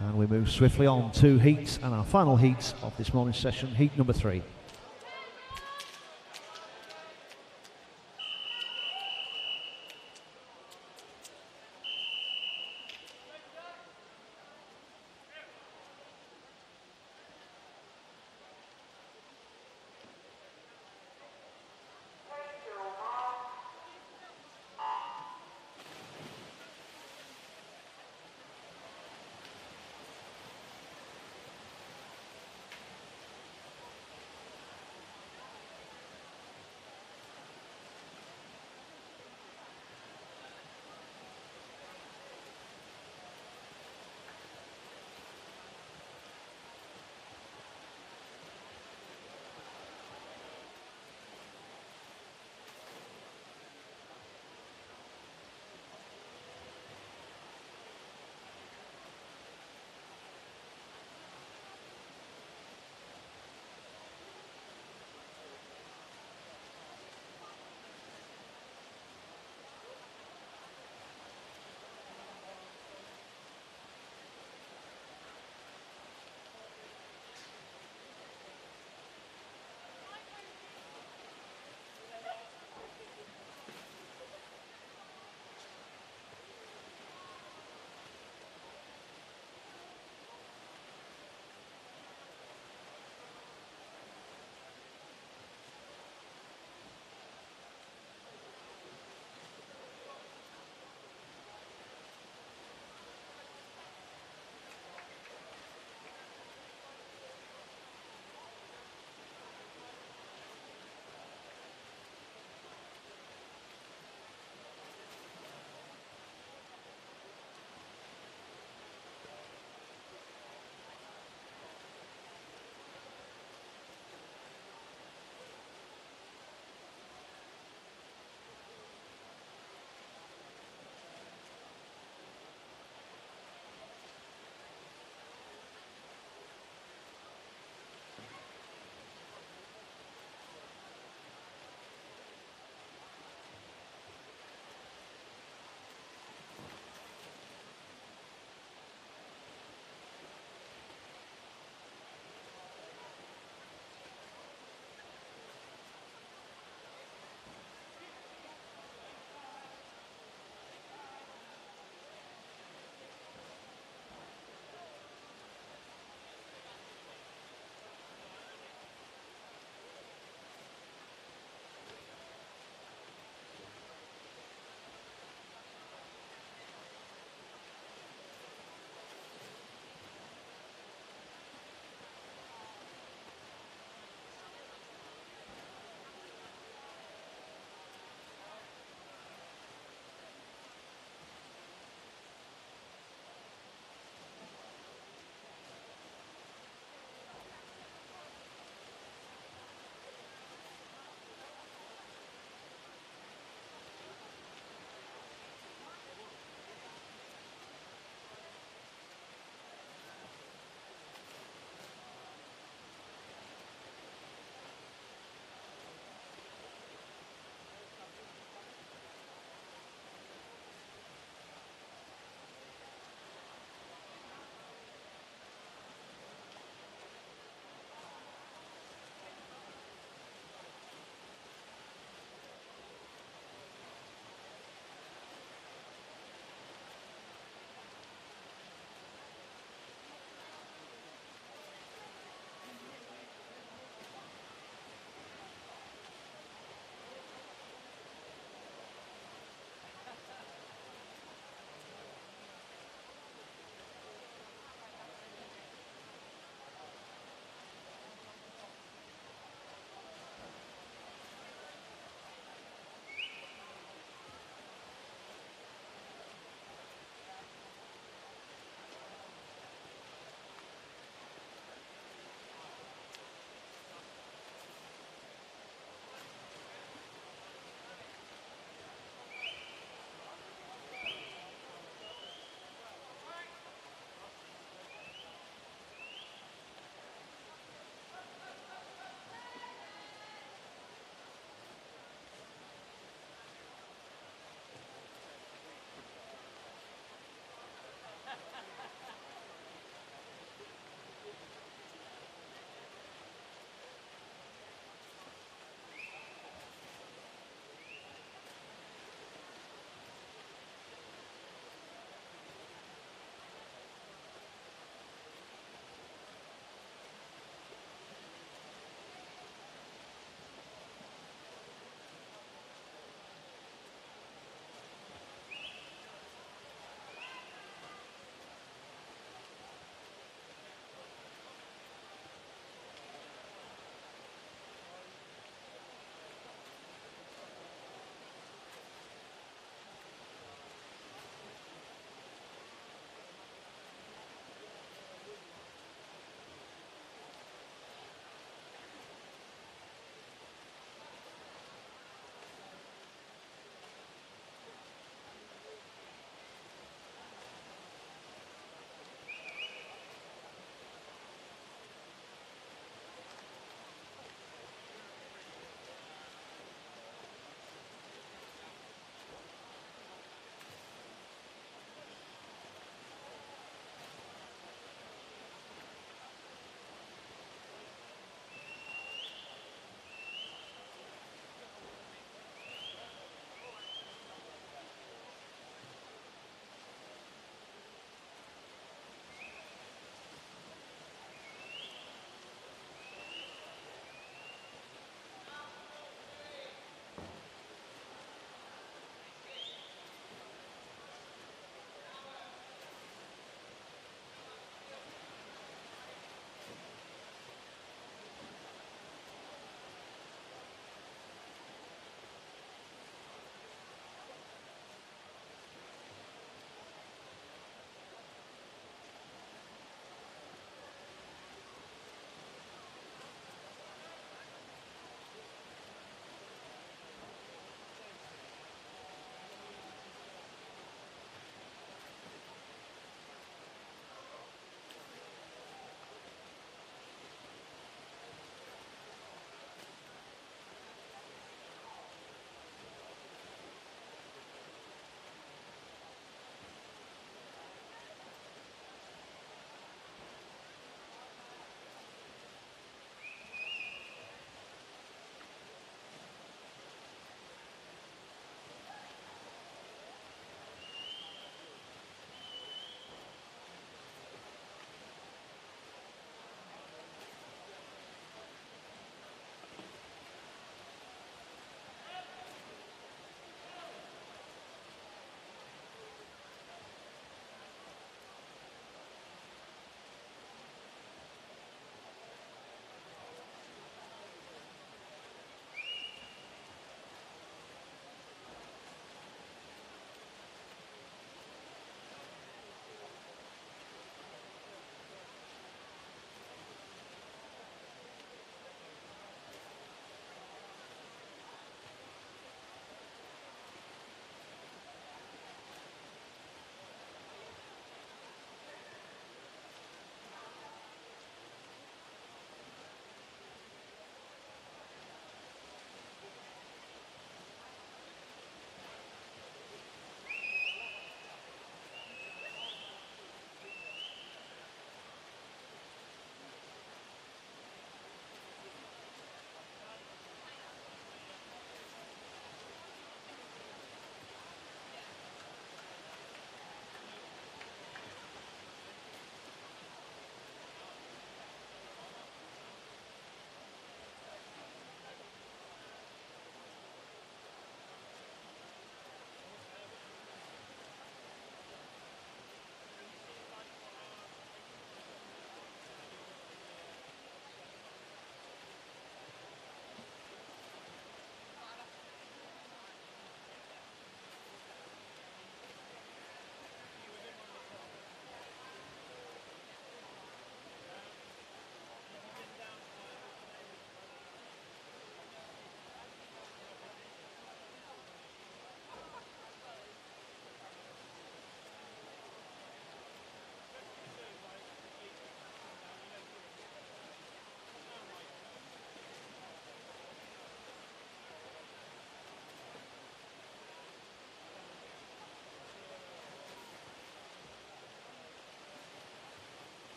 And we move swiftly on to heats and our final heats of this morning's session, heat number 3.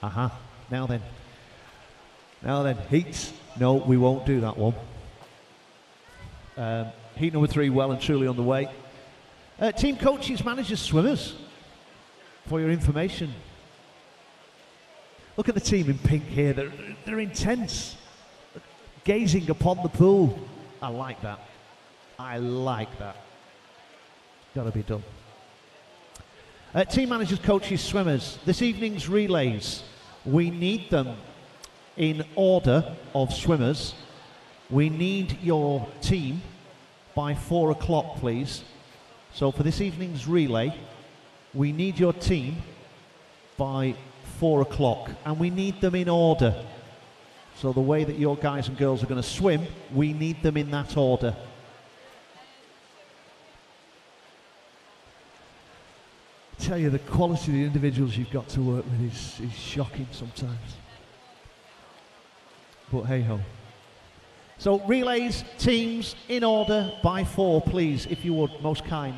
Uh-huh. Now then. Heats. No, we won't do that one. Heat number 3 well and truly on the way. Team coaches, managers, swimmers, for your information. Look at the team in pink here. They're intense. Gazing upon the pool. I like that. Got to be done. Team managers, coaches, swimmers. This evening's relays, we need them in order of swimmers. We need your team by 4 o'clock, please. So for this evening's relay, we need your team by 4 o'clock, and we need them in order. So the way that your guys and girls are going to swim, we need them in that order. I tell you, the quality of the individuals you've got to work with is shocking sometimes. But hey ho. So relays, teams, in order by 4, please, if you would, most kind.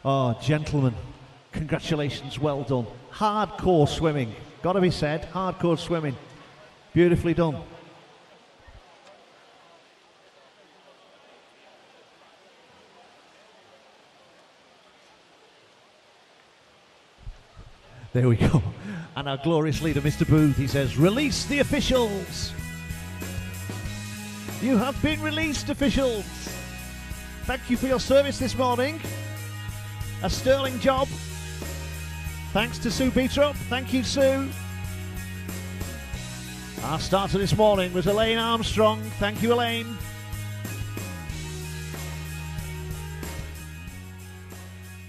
Oh, gentlemen, congratulations, well done. Hardcore swimming, gotta be said, hardcore swimming. Beautifully done. There we go. And our glorious leader, Mr. Booth, he says, release the officials. You have been released, officials. Thank you for your service this morning. A sterling job. Thanks to Sue Beatrup. Thank you, Sue. Our starter this morning was Elaine Armstrong. Thank you, Elaine.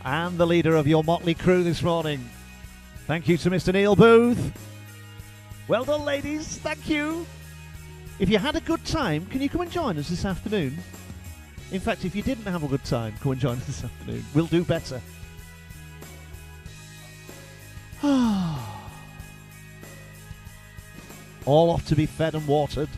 And the leader of your motley crew this morning. Thank you to Mr. Neil Booth. Well done, ladies. Thank you. If you had a good time, can you come and join us this afternoon? In fact, if you didn't have a good time, come and join us this afternoon. We'll do better. All off to be fed and watered.